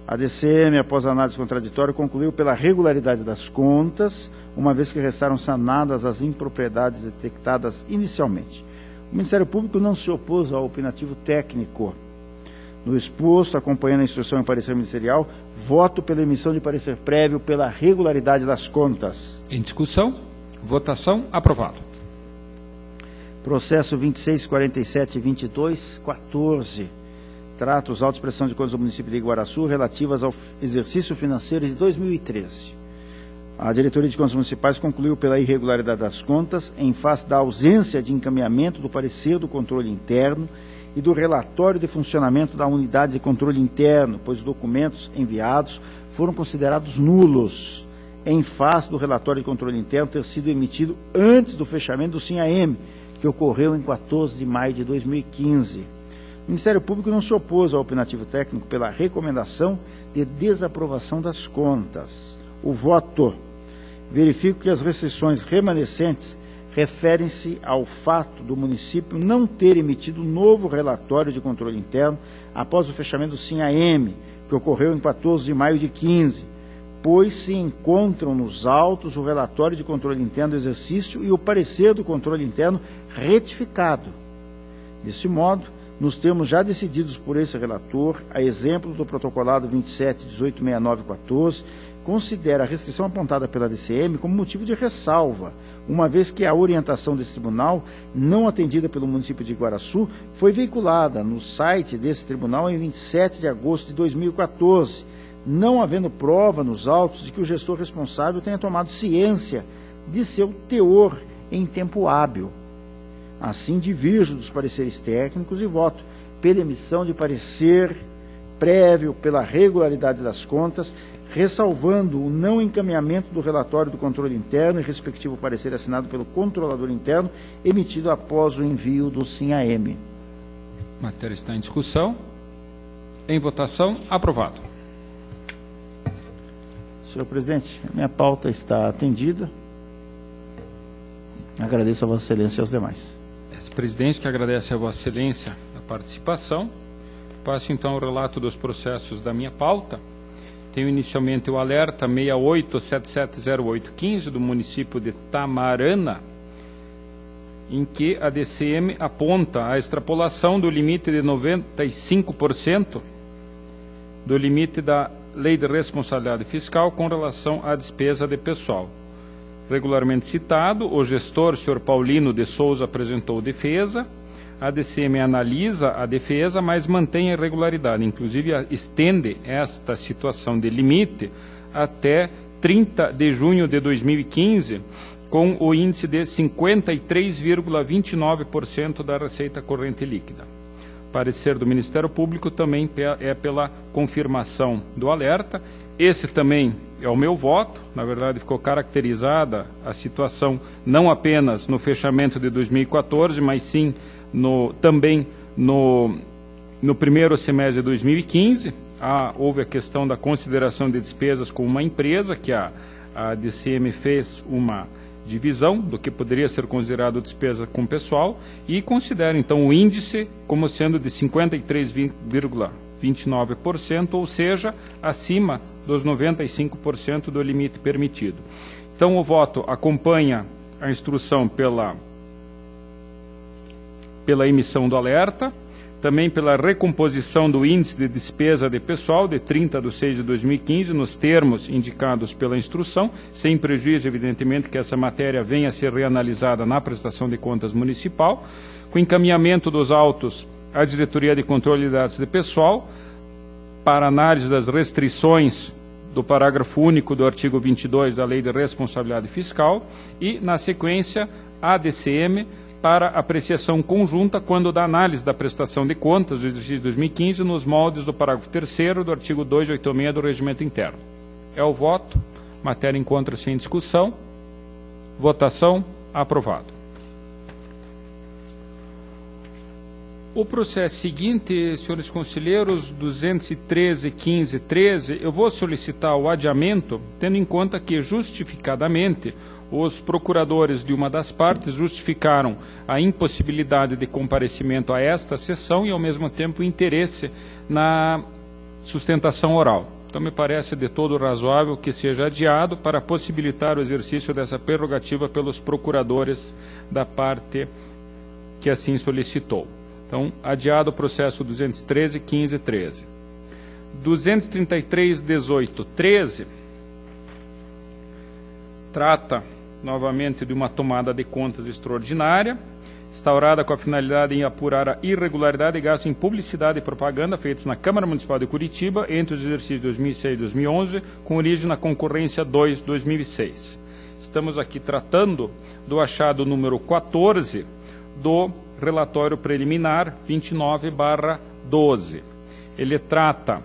A DCM, após a análise contraditória, concluiu pela regularidade das contas, uma vez que restaram sanadas as impropriedades detectadas inicialmente. O Ministério Público não se opôs ao opinativo técnico. No exposto, acompanhando a instrução em parecer ministerial, voto pela emissão de parecer prévio pela regularidade das contas. Em discussão, votação, aprovado. Processo 2647-2214, trata os autos de prestação de contas do município de Iguaraçu relativas ao exercício financeiro de 2013. A Diretoria de Contas Municipais concluiu pela irregularidade das contas em face da ausência de encaminhamento do parecer do controle interno e do relatório de funcionamento da unidade de controle interno, pois os documentos enviados foram considerados nulos, em face do relatório de controle interno ter sido emitido antes do fechamento do SINAM, que ocorreu em 14 de maio de 2015. O Ministério Público não se opôs ao opinativo técnico pela recomendação de desaprovação das contas. O voto: verifico que as restrições remanescentes referem-se ao fato do município não ter emitido novo relatório de controle interno após o fechamento do SINAM, que ocorreu em 14 de maio de 15, pois se encontram nos autos o relatório de controle interno do exercício e o parecer do controle interno retificado. Desse modo, nos termos já decididos por esse relator, a exemplo do protocolado 27.186914, considera a restrição apontada pela DCM como motivo de ressalva, uma vez que a orientação desse tribunal, não atendida pelo município de Iguaraçu, foi veiculada no site desse tribunal em 27 de agosto de 2014, não havendo prova nos autos de que o gestor responsável tenha tomado ciência de seu teor em tempo hábil. Assim, divirjo dos pareceres técnicos e voto pela emissão de parecer prévio pela regularidade das contas, ressalvando o não encaminhamento do relatório do controle interno e respectivo parecer assinado pelo controlador interno, emitido após o envio do SIM-AM. A matéria está em discussão. Em votação, aprovado. Senhor presidente, a minha pauta está atendida. Agradeço a Vossa Excelência e aos demais. Presidente, que agradece a Vossa Excelência a participação. Passo então ao relato dos processos da minha pauta. Tenho inicialmente o alerta 68770815 do município de Tamarana, em que a DCM aponta a extrapolação do limite de 95% do limite da Lei de Responsabilidade Fiscal com relação à despesa de pessoal. Regularmente citado, o gestor, senhor Paulino de Souza, apresentou defesa. A DCM analisa a defesa, mas mantém a irregularidade. Inclusive, estende esta situação de limite até 30 de junho de 2015, com o índice de 53,29% da receita corrente líquida. Parecer do Ministério Público também é pela confirmação do alerta. Esse também é o meu voto. Na verdade, ficou caracterizada a situação não apenas no fechamento de 2014, mas sim também no primeiro semestre de 2015. Houve a questão da consideração de despesas com uma empresa, que a DCM fez uma divisão do que poderia ser considerado despesa com pessoal e considera, então, o índice como sendo de 53,29%, ou seja, acima dos 95% do limite permitido. Então, o voto acompanha a instrução pela emissão do alerta, também pela recomposição do índice de despesa de pessoal de 30 de 6 de 2015, nos termos indicados pela instrução, sem prejuízo, evidentemente, que essa matéria venha a ser reanalisada na prestação de contas municipal, com encaminhamento dos autos à Diretoria de Controle de Dados de Pessoal, para análise das restrições do parágrafo único do artigo 22 da Lei de Responsabilidade Fiscal e, na sequência, a DCM, para apreciação conjunta quando da análise da prestação de contas do exercício de 2015 nos moldes do parágrafo 3º do artigo 286 do Regimento Interno. É o voto. Matéria encontra-se em discussão. Votação. Aprovado. O processo seguinte, senhores conselheiros, 213.15.13, eu vou solicitar o adiamento, tendo em conta que, justificadamente, os procuradores de uma das partes justificaram a impossibilidade de comparecimento a esta sessão e, ao mesmo tempo, o interesse na sustentação oral. Então, me parece de todo razoável que seja adiado para possibilitar o exercício dessa prerrogativa pelos procuradores da parte que assim solicitou. Então, adiado o processo 213.15.13. 233.18.13 trata novamente de uma tomada de contas extraordinária, instaurada com a finalidade de apurar a irregularidade e gasto em publicidade e propaganda feitos na Câmara Municipal de Curitiba entre os exercícios 2006 e 2011, com origem na concorrência 2/2006. Estamos aqui tratando do achado número 14 do relatório preliminar 29/12. Ele trata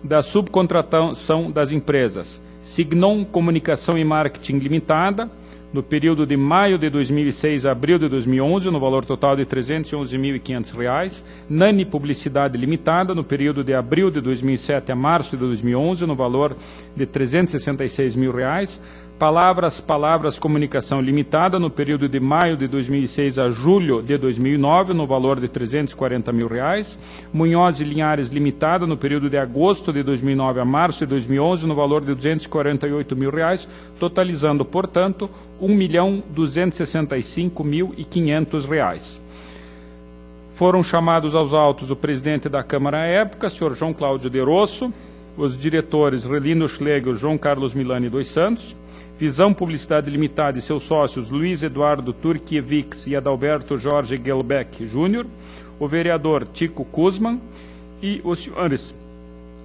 da subcontratação das empresas Signon Comunicação e Marketing Limitada, no período de maio de 2006 a abril de 2011, no valor total de R$ 311.500. Nani Publicidade Limitada, no período de abril de 2007 a março de 2011, no valor de R$ 366.000, Palavras Comunicação Limitada, no período de maio de 2006 a julho de 2009, no valor de R$340 mil. Munhoz e Linhares Limitada, no período de agosto de 2009 a março de 2011, no valor de R$248 mil, totalizando, portanto, R$1.265.500. Foram chamados aos autos o presidente da Câmara à época, senhor João Cláudio de Rosso, os diretores Relino Schlegel, João Carlos Milani dos Santos, Visão Publicidade Limitada e seus sócios Luiz Eduardo Turkiewicz e Adalberto Jorge Gelbeck Júnior, o vereador Tico Kuzman e os senhores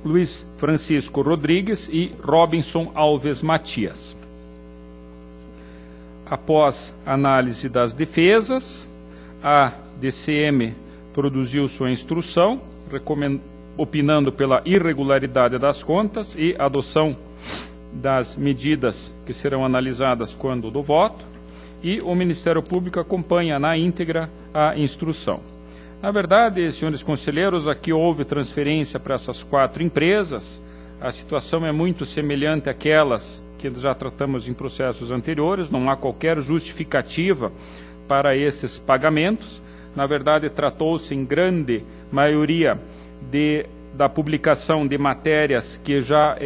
Luiz Francisco Rodrigues e Robinson Alves Matias. Após análise das defesas, a DCM produziu sua instrução, opinando pela irregularidade das contas e adoção das medidas que serão analisadas quando do voto, e o Ministério Público acompanha na íntegra a instrução. Na verdade, senhores conselheiros, aqui houve transferência para essas 4 empresas. A situação é muito semelhante àquelas que já tratamos em processos anteriores, não há qualquer justificativa para esses pagamentos. Na verdade, tratou-se em grande maioria da publicação de matérias que já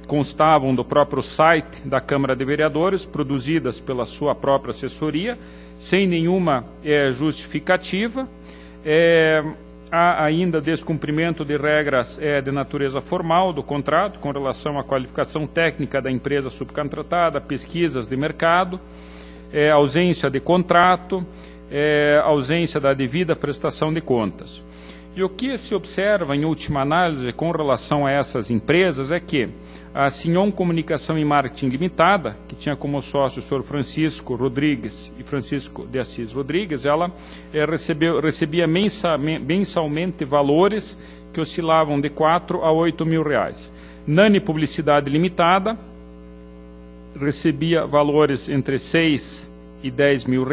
constavam do próprio site da Câmara de Vereadores, produzidas pela sua própria assessoria, sem nenhuma justificativa. Há ainda descumprimento de regras de natureza formal do contrato, com relação à qualificação técnica da empresa subcontratada, pesquisas de mercado, ausência de contrato, ausência da devida prestação de contas. E o que se observa, em última análise, com relação a essas empresas, é que a Signon Comunicação e Marketing Limitada, que tinha como sócio o senhor Francisco Rodrigues e Francisco de Assis Rodrigues, ela recebia mensalmente valores que oscilavam de R$4 a R$8 mil. Nani Publicidade Limitada recebia valores entre R$6 e R$10 mil.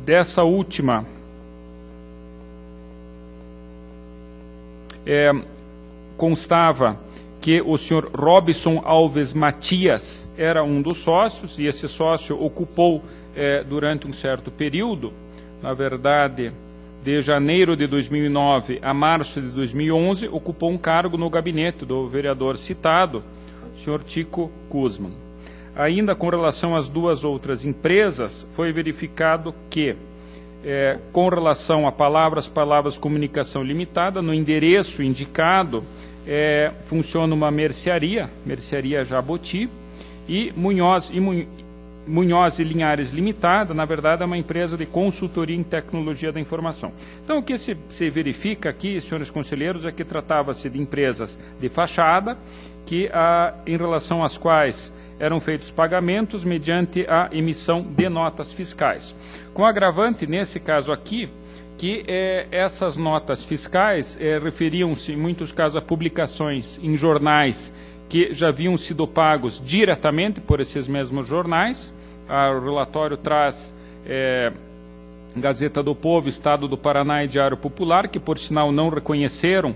Dessa última, constava que o senhor Robinson Alves Matias era um dos sócios, e esse sócio ocupou, durante um certo período, na verdade, de janeiro de 2009 a março de 2011, ocupou um cargo no gabinete do vereador citado, o senhor Tico Kuzman. Ainda com relação às 2 outras empresas, foi verificado que, com relação a Palavras Comunicação Limitada, no endereço indicado, funciona uma mercearia Jaboti, e Munhoz e Linhares Limitada, na verdade, é uma empresa de consultoria em tecnologia da informação. Então, o que se verifica aqui, senhores conselheiros, é que tratava-se de empresas de fachada, que, em relação às quais eram feitos pagamentos mediante a emissão de notas fiscais. Com agravante, nesse caso aqui, que essas notas fiscais referiam-se, em muitos casos, a publicações em jornais que já haviam sido pagos diretamente por esses mesmos jornais. O relatório traz Gazeta do Povo, Estado do Paraná e Diário Popular, que, por sinal, não reconheceram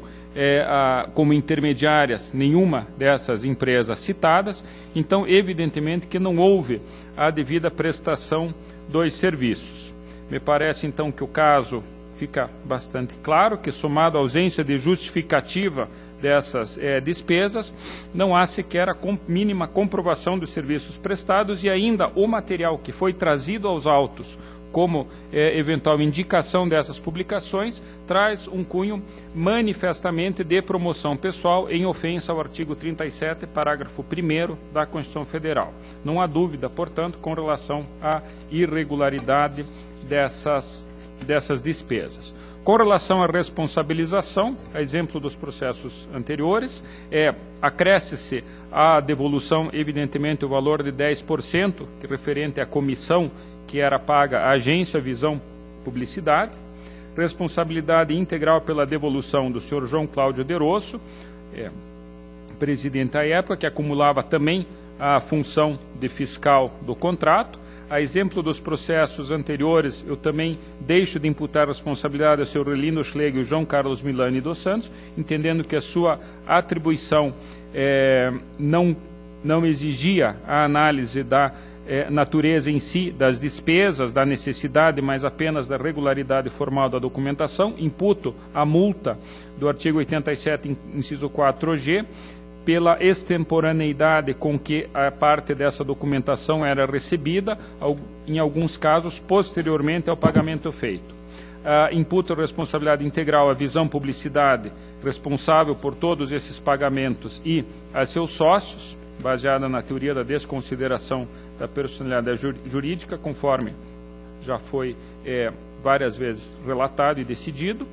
como intermediárias nenhuma dessas empresas citadas. Então, evidentemente que não houve a devida prestação dos serviços. Me parece, então, que o caso fica bastante claro, que, somado à ausência de justificativa dessas despesas, não há sequer a mínima comprovação dos serviços prestados, e ainda o material que foi trazido aos autos como eventual indicação dessas publicações, traz um cunho manifestamente de promoção pessoal em ofensa ao artigo 37, parágrafo 1º da Constituição Federal. Não há dúvida, portanto, com relação à irregularidade dessas despesas. Com relação à responsabilização, a exemplo dos processos anteriores, acresce-se à devolução, evidentemente, o valor de 10%, que referente à comissão que era paga à agência Visão Publicidade, responsabilidade integral pela devolução do senhor João Cláudio de Rosso, presidente à época, que acumulava também a função de fiscal do contrato, a exemplo dos processos anteriores, eu também deixo de imputar responsabilidade ao Sr. Relino Schlegel e João Carlos Milani dos Santos, entendendo que a sua atribuição não exigia a análise da natureza em si das despesas, da necessidade, mas apenas da regularidade formal da documentação. Imputo a multa do artigo 87, inciso 4G, pela extemporaneidade com que a parte dessa documentação era recebida, em alguns casos, posteriormente ao pagamento feito. Imputa responsabilidade integral à Visão Publicidade, responsável por todos esses pagamentos, e a seus sócios, baseada na teoria da desconsideração da personalidade jurídica, conforme já foi várias vezes relatado e decidido,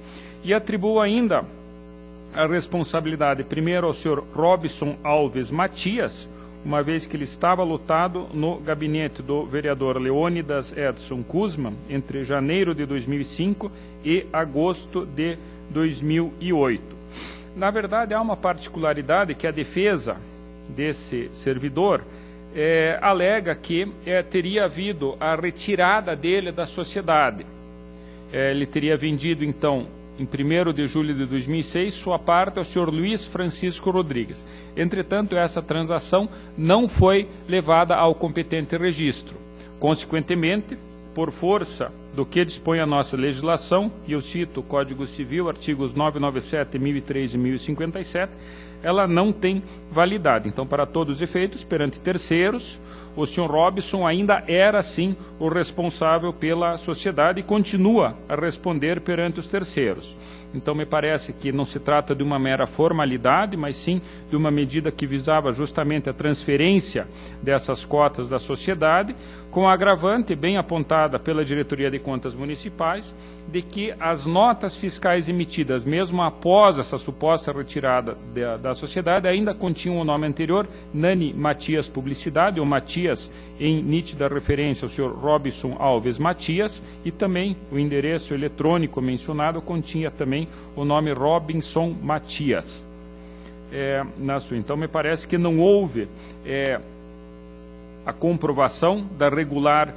e atribuo ainda a responsabilidade primeiro ao senhor Robson Alves Matias, uma vez que ele estava lotado no gabinete do vereador Leônidas Edson Kuzman entre janeiro de 2005 e agosto de 2008. Na verdade, há uma particularidade que a defesa desse servidor alega que teria havido a retirada dele da sociedade. Ele teria vendido, então, em 1º de julho de 2006, sua parte ao senhor Luiz Francisco Rodrigues. Entretanto, essa transação não foi levada ao competente registro. Consequentemente, por força do que dispõe a nossa legislação, e eu cito o Código Civil, artigos 997, 1003 e 1057, ela não tem validade. Então, para todos os efeitos, perante terceiros, o senhor Robson ainda era, sim, o responsável pela sociedade e continua a responder perante os terceiros. Então, me parece que não se trata de uma mera formalidade, mas sim de uma medida que visava justamente a transferência dessas cotas da sociedade, com a agravante bem apontada pela Diretoria de Contas Municipais, de que as notas fiscais emitidas, mesmo após essa suposta retirada da sociedade, ainda continham o nome anterior, Nani Matias Publicidade, ou Matias, em nítida referência ao senhor Robson Alves Matias, e também o endereço eletrônico mencionado continha também o nome Robinson Matias. Então, me parece que não houve a comprovação da regular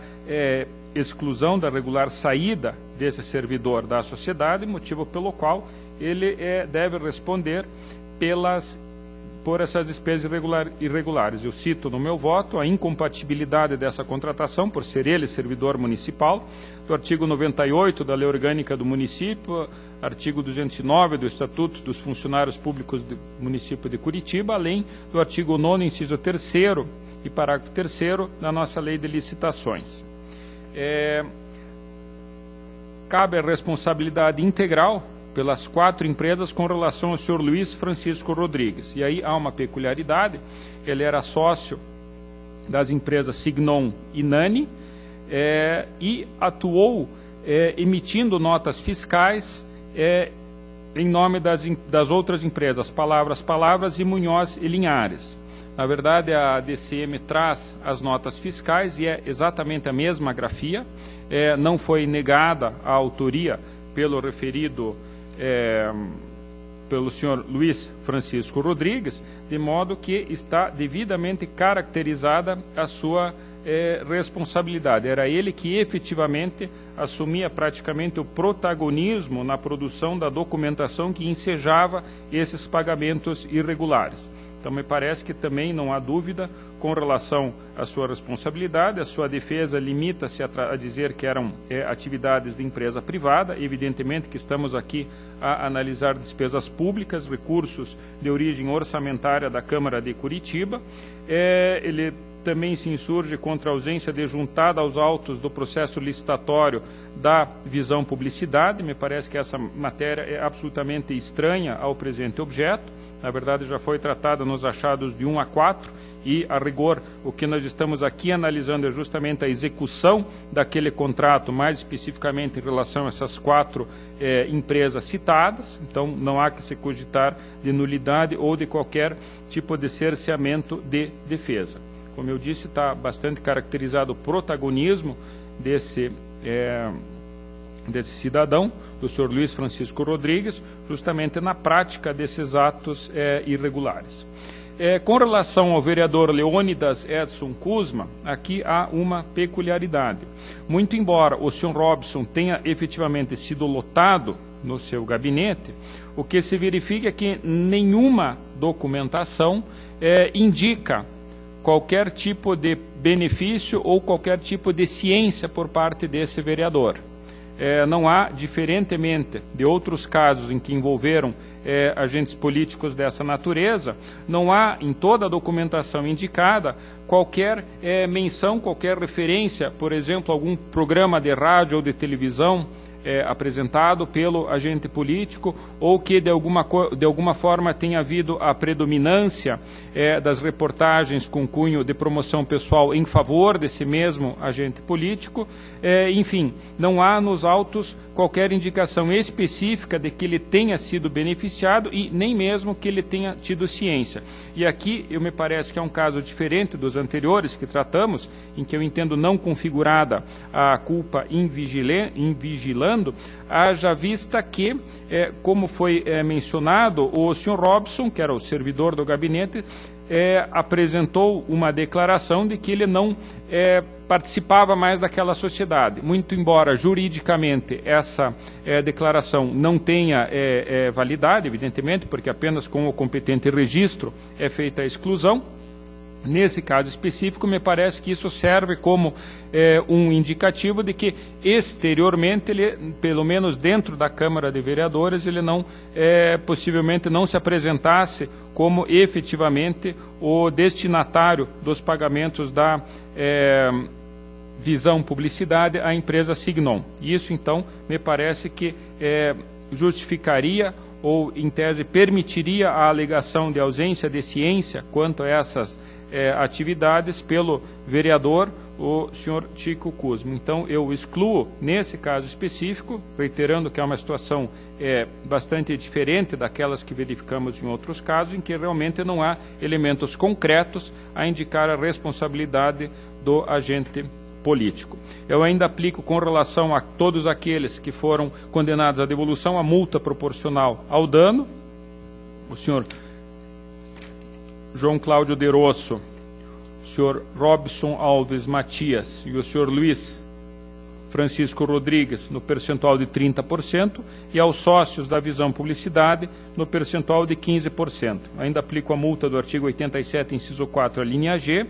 exclusão, da regular saída desse servidor da sociedade, motivo pelo qual ele deve responder por essas despesas irregulares. Eu cito no meu voto a incompatibilidade dessa contratação, por ser ele servidor municipal, do artigo 98 da Lei Orgânica do Município, artigo 209 do Estatuto dos Funcionários Públicos do Município de Curitiba, além do artigo 9º, inciso 3º e parágrafo 3º da nossa Lei de Licitações. Cabe a responsabilidade integral pelas 4 empresas com relação ao senhor Luiz Francisco Rodrigues. E aí há uma peculiaridade: ele era sócio das empresas Signon e Nani e atuou emitindo notas fiscais em nome das outras empresas, Palavras e Munhoz e Linhares. Na verdade, a DCM traz as notas fiscais e é exatamente a mesma grafia. Não foi negada a autoria pelo referido, pelo senhor Luiz Francisco Rodrigues, de modo que está devidamente caracterizada a sua responsabilidade. Era ele que efetivamente assumia praticamente o protagonismo na produção da documentação que ensejava esses pagamentos irregulares. Então, me parece que também não há dúvida com relação à sua responsabilidade. A sua defesa limita-se a dizer que eram atividades de empresa privada. Evidentemente que estamos aqui a analisar despesas públicas, recursos de origem orçamentária da Câmara de Curitiba. Ele também se insurge contra a ausência de juntada aos autos do processo licitatório da Visão Publicidade. Me parece que essa matéria é absolutamente estranha ao presente objeto. Na verdade, já foi tratada nos achados de 1 a 4 e, a rigor, o que nós estamos aqui analisando é justamente a execução daquele contrato, mais especificamente em relação a essas 4 empresas citadas. Então, não há que se cogitar de nulidade ou de qualquer tipo de cerceamento de defesa. Como eu disse, está bastante caracterizado o protagonismo desse cidadão, do senhor Luiz Francisco Rodrigues, justamente na prática desses atos irregulares. Com relação ao vereador Leônidas Edson Kuzma, aqui há uma peculiaridade. Muito embora o senhor Robson tenha efetivamente sido lotado no seu gabinete, o que se verifica é que nenhuma documentação indica qualquer tipo de benefício ou qualquer tipo de ciência por parte desse vereador. Não há, diferentemente de outros casos em que envolveram agentes políticos dessa natureza, não há em toda a documentação indicada qualquer menção, qualquer referência, por exemplo, a algum programa de rádio ou de televisão apresentado pelo agente político, ou que de alguma forma tenha havido a predominância das reportagens com cunho de promoção pessoal em favor desse mesmo agente político. Enfim, não há nos autos qualquer indicação específica de que ele tenha sido beneficiado e nem mesmo que ele tenha tido ciência. E aqui me parece que é um caso diferente dos anteriores que tratamos, em que eu entendo não configurada a culpa invigilando, haja vista que, como foi mencionado, o senhor Robson, que era o servidor do gabinete, apresentou uma declaração de que ele não participava mais daquela sociedade. Muito embora juridicamente essa declaração não tenha validade, evidentemente, porque apenas com o competente registro é feita a exclusão. Nesse caso específico, me parece que isso serve como um indicativo de que, exteriormente, ele, pelo menos dentro da Câmara de Vereadores, ele não, possivelmente não se apresentasse como efetivamente o destinatário dos pagamentos da Visão Publicidade à empresa Signon. Isso, então, me parece que justificaria ou, em tese, permitiria a alegação de ausência de ciência quanto a essas atividades pelo vereador, o senhor Chico Kuzma. Então, eu excluo, nesse caso específico, reiterando que é uma situação bastante diferente daquelas que verificamos em outros casos, em que realmente não há elementos concretos a indicar a responsabilidade do agente político. Eu ainda aplico, com relação a todos aqueles que foram condenados à devolução, a multa proporcional ao dano. O senhor João Cláudio de Rosso, o senhor Robson Alves Matias e o senhor Luiz Francisco Rodrigues no percentual de 30% e aos sócios da Visão Publicidade no percentual de 15%. Ainda aplico a multa do artigo 87, inciso 4, a linha G,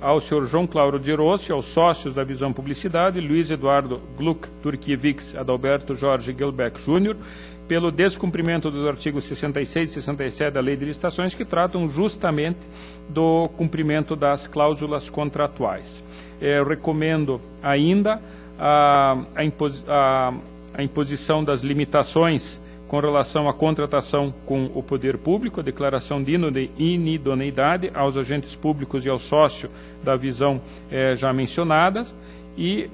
ao senhor João Cláudio de Rosso e aos sócios da Visão Publicidade, Luiz Eduardo Gluck Turkiewicz, Adalberto Jorge Gelbeck Júnior, pelo descumprimento dos artigos 66 e 67 da Lei de Licitações, que tratam justamente do cumprimento das cláusulas contratuais. Eu recomendo ainda a imposição das limitações com relação à contratação com o poder público, a declaração de inidoneidade aos agentes públicos e ao sócio da Visão já mencionadas, e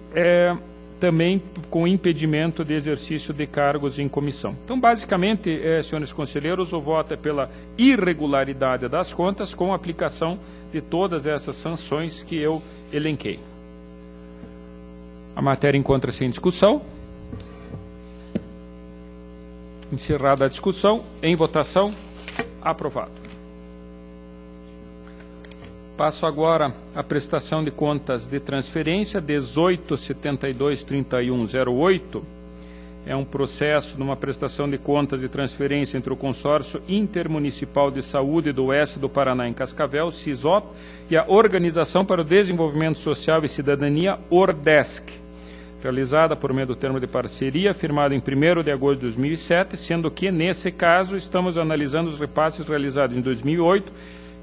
também com impedimento de exercício de cargos em comissão. Então, basicamente, senhores conselheiros, o voto é pela irregularidade das contas com a aplicação de todas essas sanções que eu elenquei. A matéria encontra-se em discussão. Encerrada a discussão, em votação, aprovado. Passo agora à prestação de contas de transferência 18723108. É um processo de uma prestação de contas de transferência entre o Consórcio Intermunicipal de Saúde do Oeste do Paraná em Cascavel, CISOP, e a Organização para o Desenvolvimento Social e Cidadania, ORDESC, realizada por meio do termo de parceria, firmado em 1º de agosto de 2007, sendo que, nesse caso, estamos analisando os repasses realizados em 2008,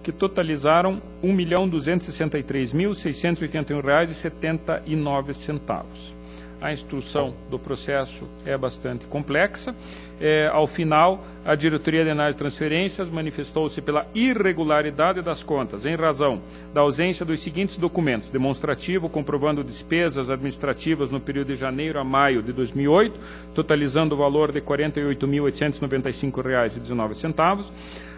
que totalizaram R$ 1.263.681,79. A instrução do processo é bastante complexa. Ao final, a Diretoria de Análise de Transferências manifestou-se pela irregularidade das contas, em razão da ausência dos seguintes documentos: demonstrativo comprovando despesas administrativas no período de janeiro a maio de 2008, totalizando o valor de R$ 48.895,19.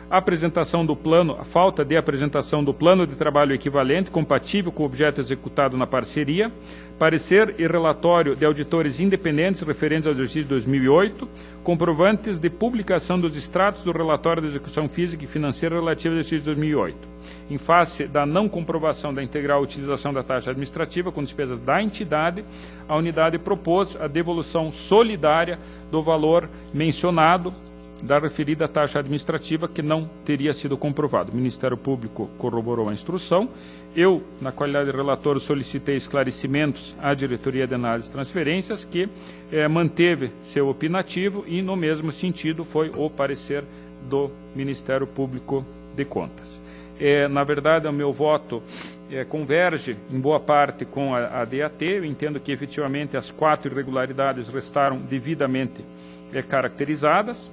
a falta de apresentação do plano de trabalho equivalente, compatível com o objeto executado na parceria, parecer e relatório de auditores independentes referentes ao exercício de 2008, comprovantes de publicação dos extratos do relatório de execução física e financeira relativo ao exercício de 2008. Em face da não comprovação da integral utilização da taxa administrativa com despesas da entidade, a unidade propôs a devolução solidária do valor mencionado da referida taxa administrativa que não teria sido comprovado. O Ministério Público corroborou a instrução. Eu, na qualidade de relator, solicitei esclarecimentos à Diretoria de Análise e Transferências, que manteve seu opinativo e, no mesmo sentido, foi o parecer do Ministério Público de Contas. Na verdade, o meu voto converge em boa parte com a DAT. Eu entendo que, efetivamente, as 4 irregularidades restaram devidamente caracterizadas.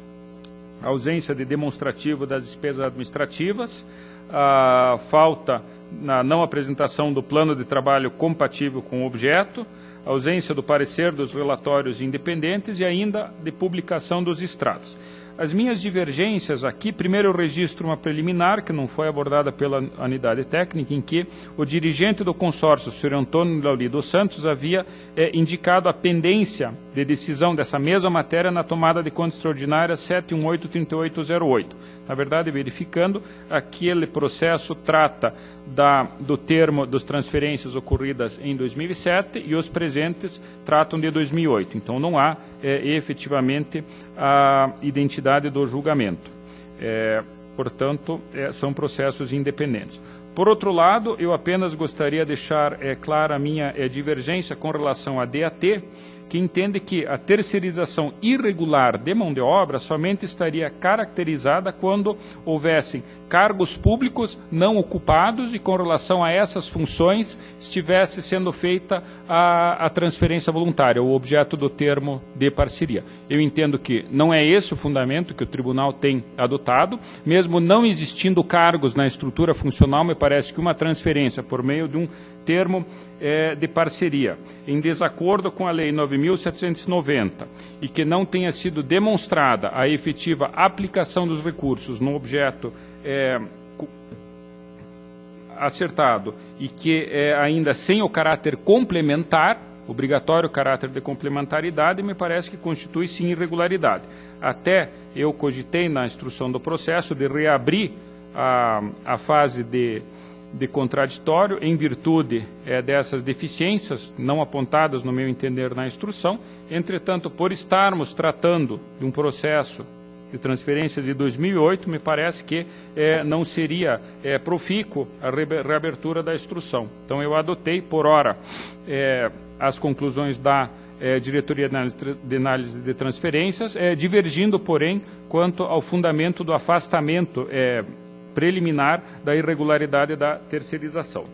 A ausência de demonstrativo das despesas administrativas, a falta na não apresentação do plano de trabalho compatível com o objeto, a ausência do parecer dos relatórios independentes e ainda de publicação dos extratos. As minhas divergências aqui, primeiro eu registro uma preliminar, que não foi abordada pela unidade técnica, em que o dirigente do consórcio, o Sr. Antônio Lauri dos Santos, havia indicado a pendência de decisão dessa mesma matéria na tomada de conta extraordinária 718-3808. Na verdade, verificando, aquele processo trata do termo das transferências ocorridas em 2007 e os presentes tratam de 2008. Então, não há efetivamente a identidade do julgamento. Portanto, são processos independentes. Por outro lado, eu apenas gostaria de deixar clara a minha divergência com relação à DAT, que entende que a terceirização irregular de mão de obra somente estaria caracterizada quando houvessem cargos públicos não ocupados e com relação a essas funções estivesse sendo feita a transferência voluntária, o objeto do termo de parceria. Eu entendo que não é esse o fundamento que o tribunal tem adotado, mesmo não existindo cargos na estrutura funcional, me parece que uma transferência por meio de um termo de parceria, em desacordo com a Lei 9.790, e que não tenha sido demonstrada a efetiva aplicação dos recursos no objeto acertado e que ainda sem o caráter complementar, obrigatório caráter de complementaridade, me parece que constitui sim irregularidade. Até eu cogitei na instrução do processo de reabrir a fase de contraditório em virtude dessas deficiências não apontadas, no meu entender, na instrução. Entretanto, por estarmos tratando de um processo de transferências de 2008, me parece que não seria profícuo a reabertura da instrução. Então, eu adotei, por ora, as conclusões da Diretoria de Análise de Transferências, divergindo, porém, quanto ao fundamento do afastamento preliminar da irregularidade da terceirização.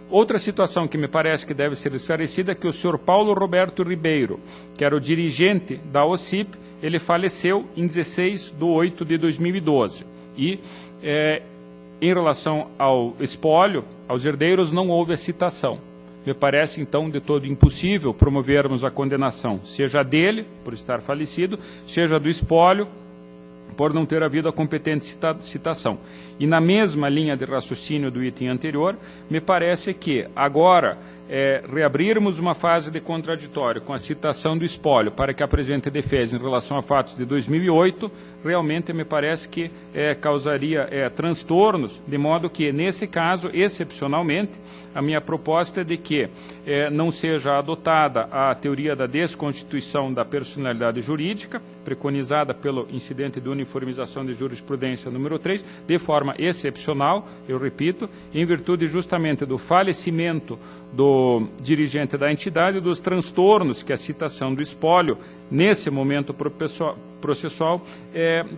Outra situação que me parece que deve ser esclarecida é que o senhor Paulo Roberto Ribeiro, que era o dirigente da OCIP, ele faleceu em 16/8/2012. E, em relação ao espólio, aos herdeiros, não houve a citação. Me parece, então, de todo impossível promovermos a condenação, seja dele, por estar falecido, seja do espólio, por não ter havido a competente citação. E na mesma linha de raciocínio do item anterior, me parece que agora reabrirmos uma fase de contraditório com a citação do espólio para que apresente defesa em relação a fatos de 2008, realmente me parece que causaria transtornos, de modo que, nesse caso, excepcionalmente, a minha proposta é de que não seja adotada a teoria da desconstituição da personalidade jurídica, preconizada pelo incidente de uniformização de jurisprudência número 3, de forma excepcional, eu repito, em virtude justamente do falecimento do dirigente da entidade e dos transtornos que a citação do espólio, nesse momento processual,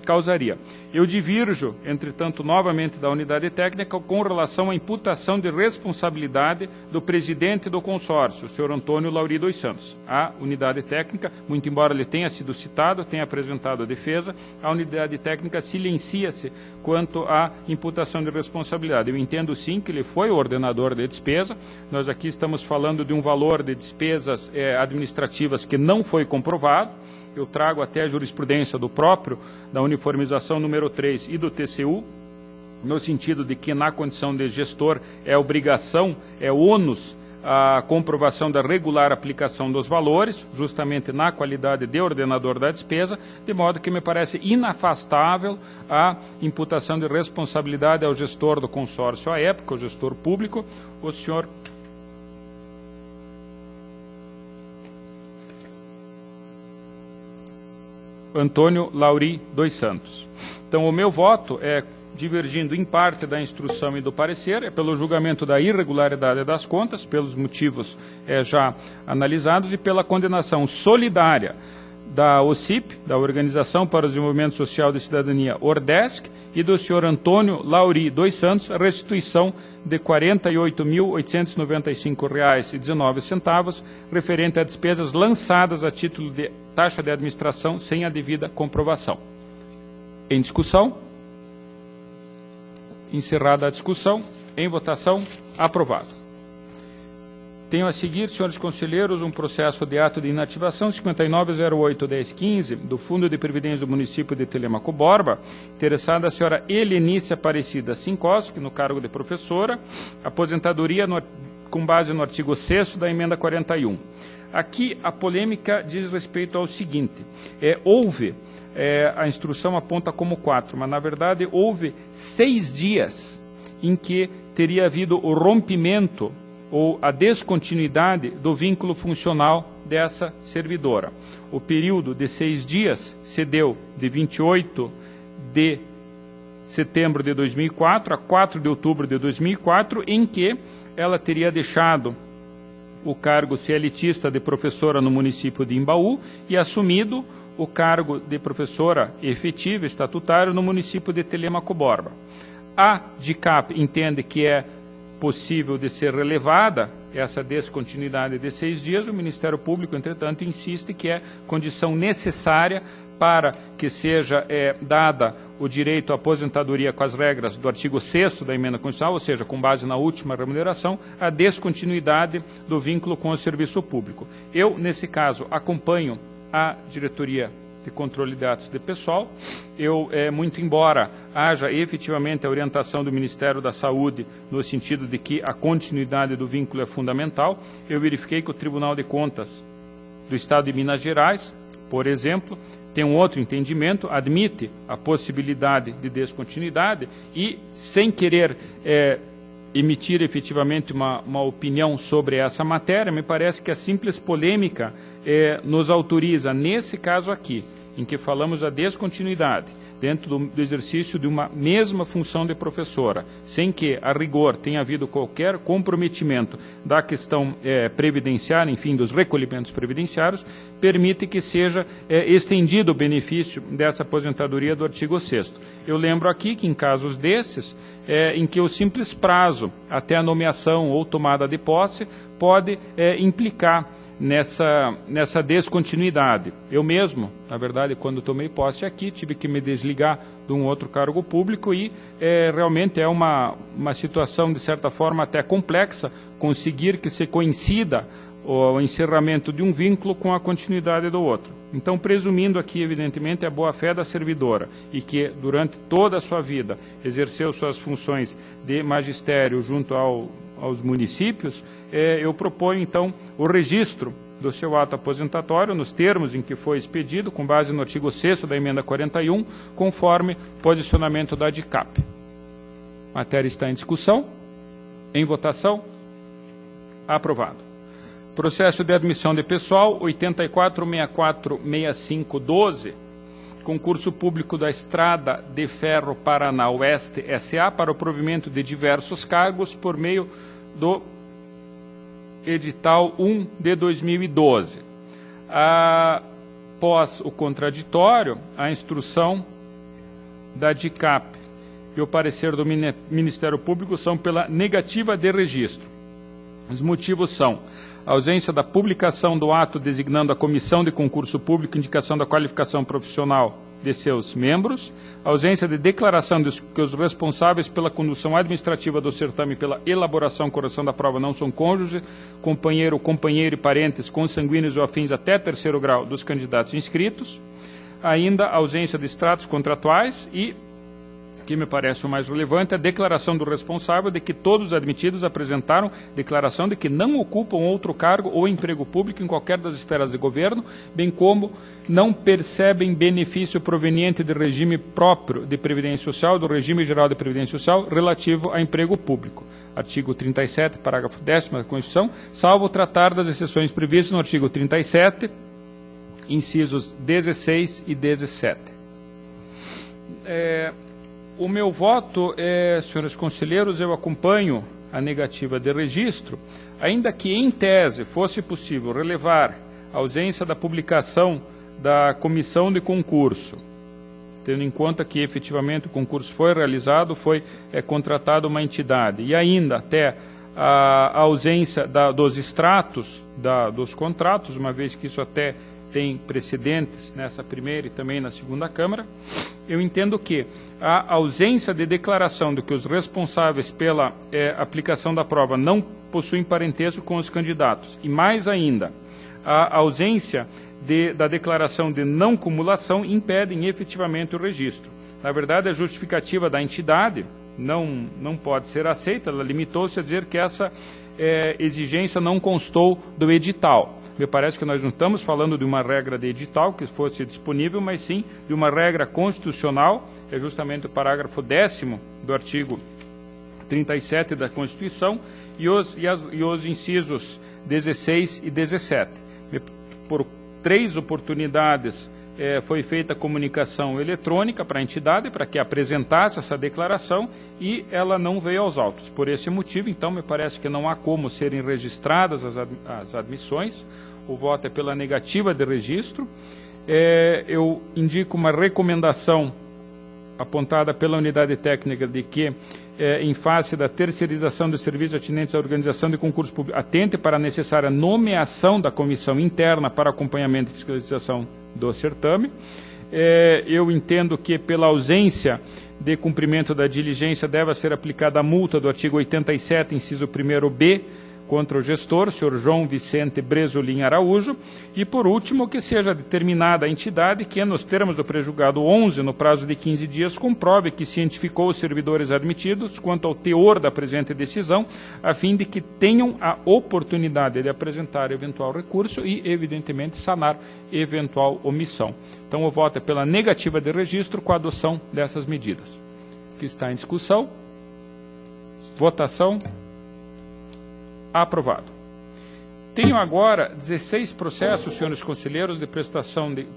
causaria. Eu divirjo, entretanto, novamente da unidade técnica com relação à imputação de responsabilidade do presidente do consórcio, o senhor Antônio Lauri dos Santos. A unidade técnica, muito embora ele tenha sido citado, tenha apresentado a defesa, a unidade técnica silencia-se quanto à imputação de responsabilidade. Eu entendo sim que ele foi o ordenador de despesa. Nós aqui estamos falando de um valor de despesas administrativas que não foi comprovado, eu trago até a jurisprudência do próprio, da uniformização número 3 e do TCU, no sentido de que na condição de gestor é obrigação, é ônus, a comprovação da regular aplicação dos valores, justamente na qualidade de ordenador da despesa, de modo que me parece inafastável a imputação de responsabilidade ao gestor do consórcio à época, o gestor público, o senhor Antônio Lauri dos Santos. Então, o meu voto é divergindo em parte da instrução e do parecer, é pelo julgamento da irregularidade das contas, pelos motivos já analisados, e pela condenação solidária da OCIP, da Organização para o Desenvolvimento Social da Cidadania, Ordesc, e do senhor Antônio Lauri dos Santos, a restituição de R$ 48.895,19, referente a despesas lançadas a título de taxa de administração sem a devida comprovação. Em discussão. Encerrada a discussão, em votação, aprovado. Tenho a seguir, senhores conselheiros, um processo de ato de inativação 5908-1015 do Fundo de Previdência do município de Telêmaco Borba, interessada a senhora Helenice Aparecida Sinkoski, no cargo de professora, aposentadoria com base no artigo 6º da emenda 41. Aqui a polêmica diz respeito ao seguinte, houve... a instrução aponta como 4, mas na verdade houve 6 dias em que teria havido o rompimento ou a descontinuidade do vínculo funcional dessa servidora. O período de 6 dias se deu de 28 de setembro de 2004 a 4 de outubro de 2004, em que ela teria deixado o cargo CLTista de professora no município de Imbaú e assumido o cargo de professora efetiva, estatutário, no município de Telêmaco Borba. A DICAP entende que é possível de ser relevada essa descontinuidade de 6 dias, o Ministério Público, entretanto, insiste que é condição necessária para que seja dada o direito à aposentadoria com as regras do artigo 6º da emenda constitucional, ou seja, com base na última remuneração, a descontinuidade do vínculo com o serviço público. Eu, nesse caso, acompanho a diretoria de controle de atos de pessoal. Eu, muito embora haja efetivamente a orientação do Ministério da Saúde no sentido de que a continuidade do vínculo é fundamental, eu verifiquei que o Tribunal de Contas do Estado de Minas Gerais, por exemplo, tem um outro entendimento, admite a possibilidade de descontinuidade e, sem querer emitir efetivamente uma opinião sobre essa matéria, me parece que a simples polêmica nos autoriza, nesse caso aqui, em que falamos da descontinuidade, dentro do exercício de uma mesma função de professora, sem que, a rigor, tenha havido qualquer comprometimento da questão previdenciária, enfim, dos recolhimentos previdenciários, permite que seja estendido o benefício dessa aposentadoria do artigo 6º. Eu lembro aqui que, em casos desses, em que o simples prazo até a nomeação ou tomada de posse pode implicar nessa descontinuidade. Eu mesmo, na verdade, quando tomei posse aqui, tive que me desligar de um outro cargo público e realmente é uma situação, de certa forma, até complexa, conseguir que se coincida o encerramento de um vínculo com a continuidade do outro. Então, presumindo aqui, evidentemente, a boa-fé da servidora e que, durante toda a sua vida, exerceu suas funções de magistério junto aos municípios, eu proponho, então, o registro do seu ato aposentatório, nos termos em que foi expedido, com base no artigo 6º da emenda 41, conforme posicionamento da DICAP. A matéria está em discussão. Em votação. Aprovado. Processo de admissão de pessoal, 84646512, concurso público da Estrada de Ferro Paraná Oeste S.A. para o provimento de diversos cargos por meio do edital 1 de 2012. Após o contraditório, a instrução da DICAP e o parecer do Ministério Público são pela negativa de registro. Os motivos são a ausência da publicação do ato designando a comissão de concurso público, indicação da qualificação profissional de seus membros, ausência de declaração de que os responsáveis pela condução administrativa do certame pela elaboração e correção da prova não são cônjuge, companheiro e parentes consanguíneos ou afins até terceiro grau dos candidatos inscritos, ainda ausência de extratos contratuais e, que me parece o mais relevante, a declaração do responsável de que todos os admitidos apresentaram declaração de que não ocupam outro cargo ou emprego público em qualquer das esferas de governo, bem como não percebem benefício proveniente do regime próprio de Previdência Social, do regime geral de Previdência Social, relativo a emprego público. Artigo 37, parágrafo 10º da Constituição, salvo tratar das exceções previstas no artigo 37, incisos 16 e 17. O meu voto, senhores conselheiros, eu acompanho a negativa de registro, ainda que em tese fosse possível relevar a ausência da publicação da comissão de concurso, tendo em conta que efetivamente o concurso foi realizado, foi contratada uma entidade, e ainda até a ausência dos extratos dos contratos, uma vez que isso até tem precedentes nessa primeira e também na segunda Câmara, eu entendo que a ausência de declaração de que os responsáveis pela aplicação da prova não possuem parentesco com os candidatos, e mais ainda, a ausência da declaração de não cumulação impedem efetivamente o registro. Na verdade, a justificativa da entidade não pode ser aceita, ela limitou-se a dizer que essa exigência não constou do edital. Me parece que nós não estamos falando de uma regra de edital que fosse disponível, mas sim de uma regra constitucional, é justamente o parágrafo 10º do artigo 37 da Constituição e os incisos 16 e 17. Por 3 oportunidades foi feita comunicação eletrônica para a entidade para que apresentasse essa declaração e ela não veio aos autos. Por esse motivo, então, me parece que não há como serem registradas as admissões. O voto é pela negativa de registro. Eu indico uma recomendação apontada pela unidade técnica de que, em face da terceirização dos serviços atinentes à organização de concurso público, atente para a necessária nomeação da comissão interna para acompanhamento e fiscalização do certame. Eu entendo que, pela ausência de cumprimento da diligência, deve ser aplicada a multa do artigo 87, inciso 1º-B, contra o gestor, senhor João Vicente Bresolim Araújo, e, por último, que seja determinada a entidade que, nos termos do prejulgado 11, no prazo de 15 dias, comprove que cientificou os servidores admitidos quanto ao teor da presente decisão, a fim de que tenham a oportunidade de apresentar eventual recurso e, evidentemente, sanar eventual omissão. Então, o voto é pela negativa de registro com a adoção dessas medidas. O que está em discussão? Votação. Aprovado. Tenho agora 16 processos, senhores conselheiros, de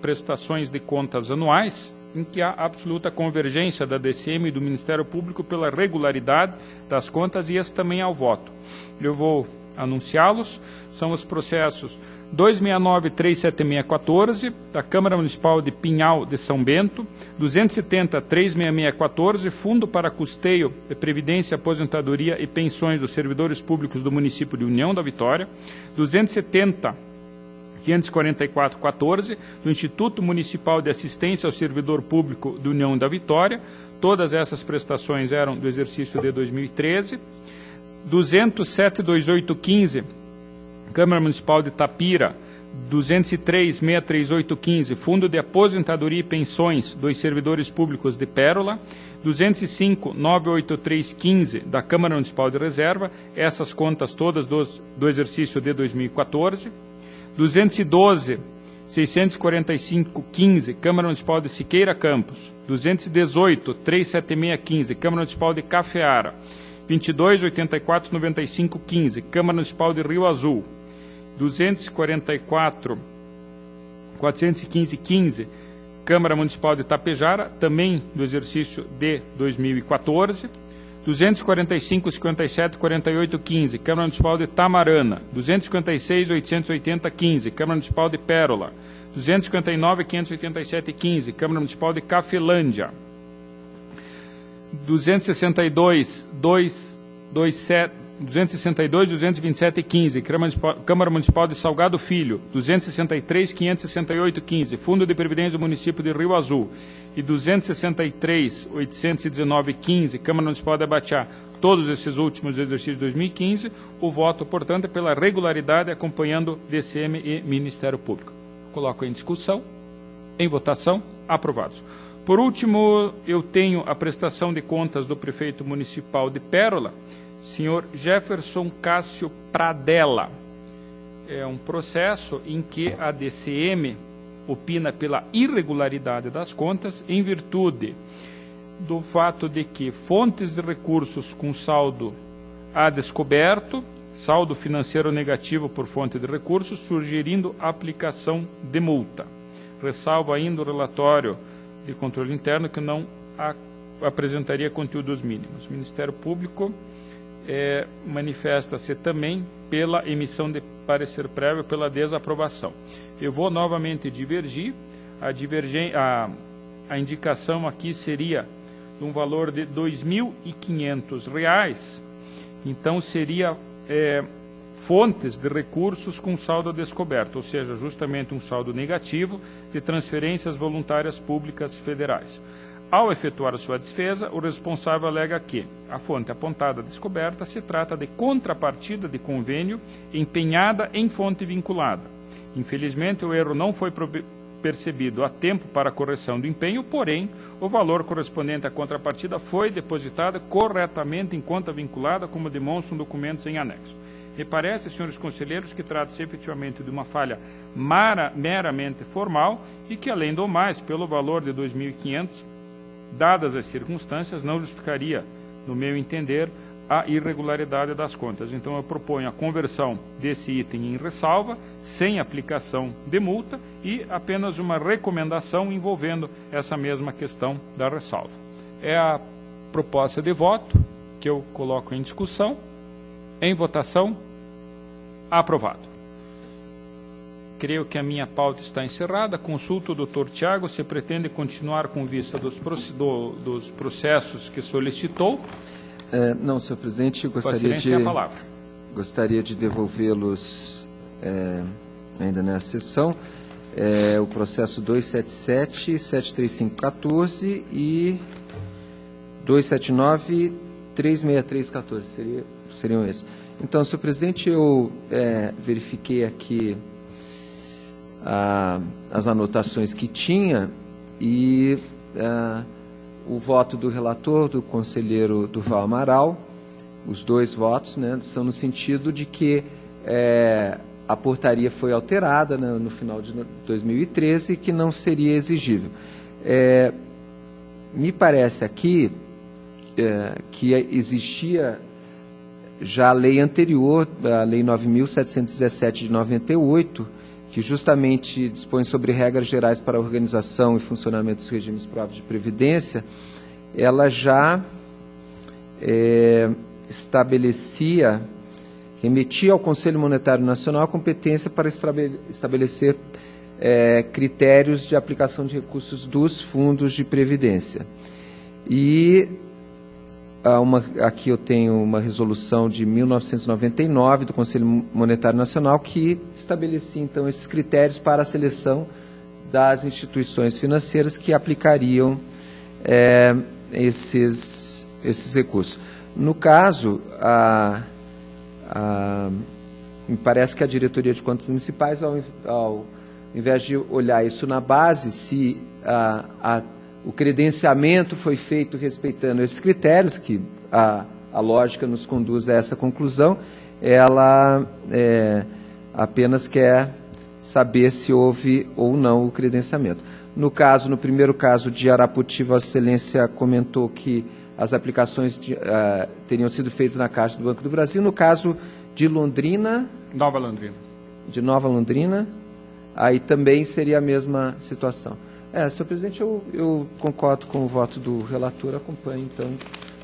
prestações de contas anuais, em que há absoluta convergência da DCM e do Ministério Público pela regularidade das contas, e esse também ao voto. Eu vou anunciá-los. São os processos 269-37614, da Câmara Municipal de Pinhal de São Bento, 270-36614, Fundo para Custeio de Previdência, Aposentadoria e Pensões dos Servidores Públicos do Município de União da Vitória, 270-544-14, do Instituto Municipal de Assistência ao Servidor Público de União da Vitória. Todas essas prestações eram do exercício de 2013. 207-2815, Câmara Municipal de Tapira, 203-63815, Fundo de Aposentadoria e Pensões dos Servidores Públicos de Pérola, 205-98315, da Câmara Municipal de Reserva, essas contas todas do exercício de 2014, 212-64515, Câmara Municipal de Siqueira Campos, 218-37615, Câmara Municipal de Cafeara, 22-84-9515, Câmara Municipal de Rio Azul, 244-415-15, Câmara Municipal de Tapejara, também do exercício de 2014, 245-57-48-15, Câmara Municipal de Tamarana, 256-880-15, Câmara Municipal de Pérola, 259-587-15, Câmara Municipal de Cafelândia, 262-227 262, 227 e 15, Câmara Municipal de Salgado Filho, 263, 568 e 15, Fundo de Previdência do Município de Rio Azul, e 263, 819 e 15, Câmara Municipal de Abaxá, todos esses últimos exercícios de 2015, o voto, portanto, é pela regularidade, acompanhando DCM e Ministério Público. Coloco em discussão, em votação, aprovados. Por último, eu tenho a prestação de contas do prefeito municipal de Pérola, senhor Jefferson Cássio Pradella. É um processo em que a DCM opina pela irregularidade das contas em virtude do fato de que fontes de recursos com saldo a descoberto, saldo financeiro negativo por fonte de recursos, sugerindo aplicação de multa. Ressalvo ainda o relatório de controle interno que não apresentaria conteúdos mínimos. O Ministério Público manifesta-se também pela emissão de parecer prévio pela desaprovação. Eu vou novamente divergir. A indicação aqui seria de um valor de R$ 2.500, então seria fontes de recursos com saldo descoberto, ou seja, justamente um saldo negativo de transferências voluntárias públicas federais. Ao efetuar a sua despesa, o responsável alega que a fonte apontada descoberta se trata de contrapartida de convênio empenhada em fonte vinculada. Infelizmente, o erro não foi percebido a tempo para a correção do empenho, porém, o valor correspondente à contrapartida foi depositado corretamente em conta vinculada, como demonstram documentos em anexo. Me parece, senhores conselheiros, que trata-se efetivamente de uma falha meramente formal e que, além do mais, pelo valor de R$ 2.500, dadas as circunstâncias, não justificaria, no meu entender, a irregularidade das contas. Então, eu proponho a conversão desse item em ressalva, sem aplicação de multa, e apenas uma recomendação envolvendo essa mesma questão da ressalva. É a proposta de voto que eu coloco em discussão. Em votação, aprovado. Creio que a minha pauta está encerrada. Consulto o doutor Tiago se pretende continuar com vista dos processos que solicitou. Não, senhor presidente, gostaria de devolvê-los ainda nessa sessão. O processo 277, 73514 e 279, 36314 seriam esses. Então, senhor presidente, eu verifiquei aqui as anotações que tinha e o voto do relator, do conselheiro Durval Amaral, os dois votos, né, são no sentido de que a portaria foi alterada, né, no final de 2013 e que não seria exigível. Me parece aqui que existia já a lei anterior, a Lei 9.717 de 98, que justamente dispõe sobre regras gerais para a organização e funcionamento dos regimes próprios de previdência, ela já estabelecia, remetia ao Conselho Monetário Nacional a competência para estabelecer critérios de aplicação de recursos dos fundos de previdência. E aqui eu tenho uma resolução de 1999 do Conselho Monetário Nacional que estabelecia, então, esses critérios para a seleção das instituições financeiras que aplicariam esses recursos. No caso, me parece que a Diretoria de Contas Municipais, ao invés de olhar isso na base, se o credenciamento foi feito respeitando esses critérios, que a lógica nos conduz a essa conclusão, ela apenas quer saber se houve ou não o credenciamento. No primeiro caso de Araputi, Vossa Excelência comentou que as aplicações teriam sido feitas na Caixa do Banco do Brasil. No caso de Londrina... De Nova Londrina, aí também seria a mesma situação. Senhor presidente, eu concordo com o voto do relator, acompanho, então,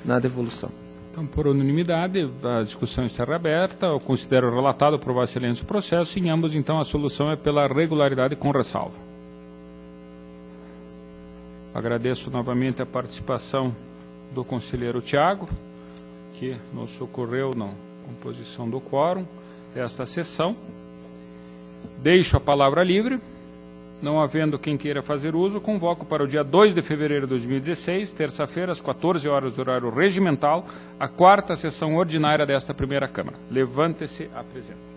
na devolução. Então, por unanimidade, a discussão está aberta. Eu considero relatado por Vossa Excelência o processo. Em ambos, então, a solução é pela regularidade com ressalva. Agradeço novamente a participação do conselheiro Tiago, que nos socorreu Composição do quórum desta sessão. Deixo a palavra livre. Não havendo quem queira fazer uso, convoco para o dia 2 de fevereiro de 2016, terça-feira, às 14 horas do horário regimental, a 4ª sessão ordinária desta primeira Câmara. Levante-se a presidente.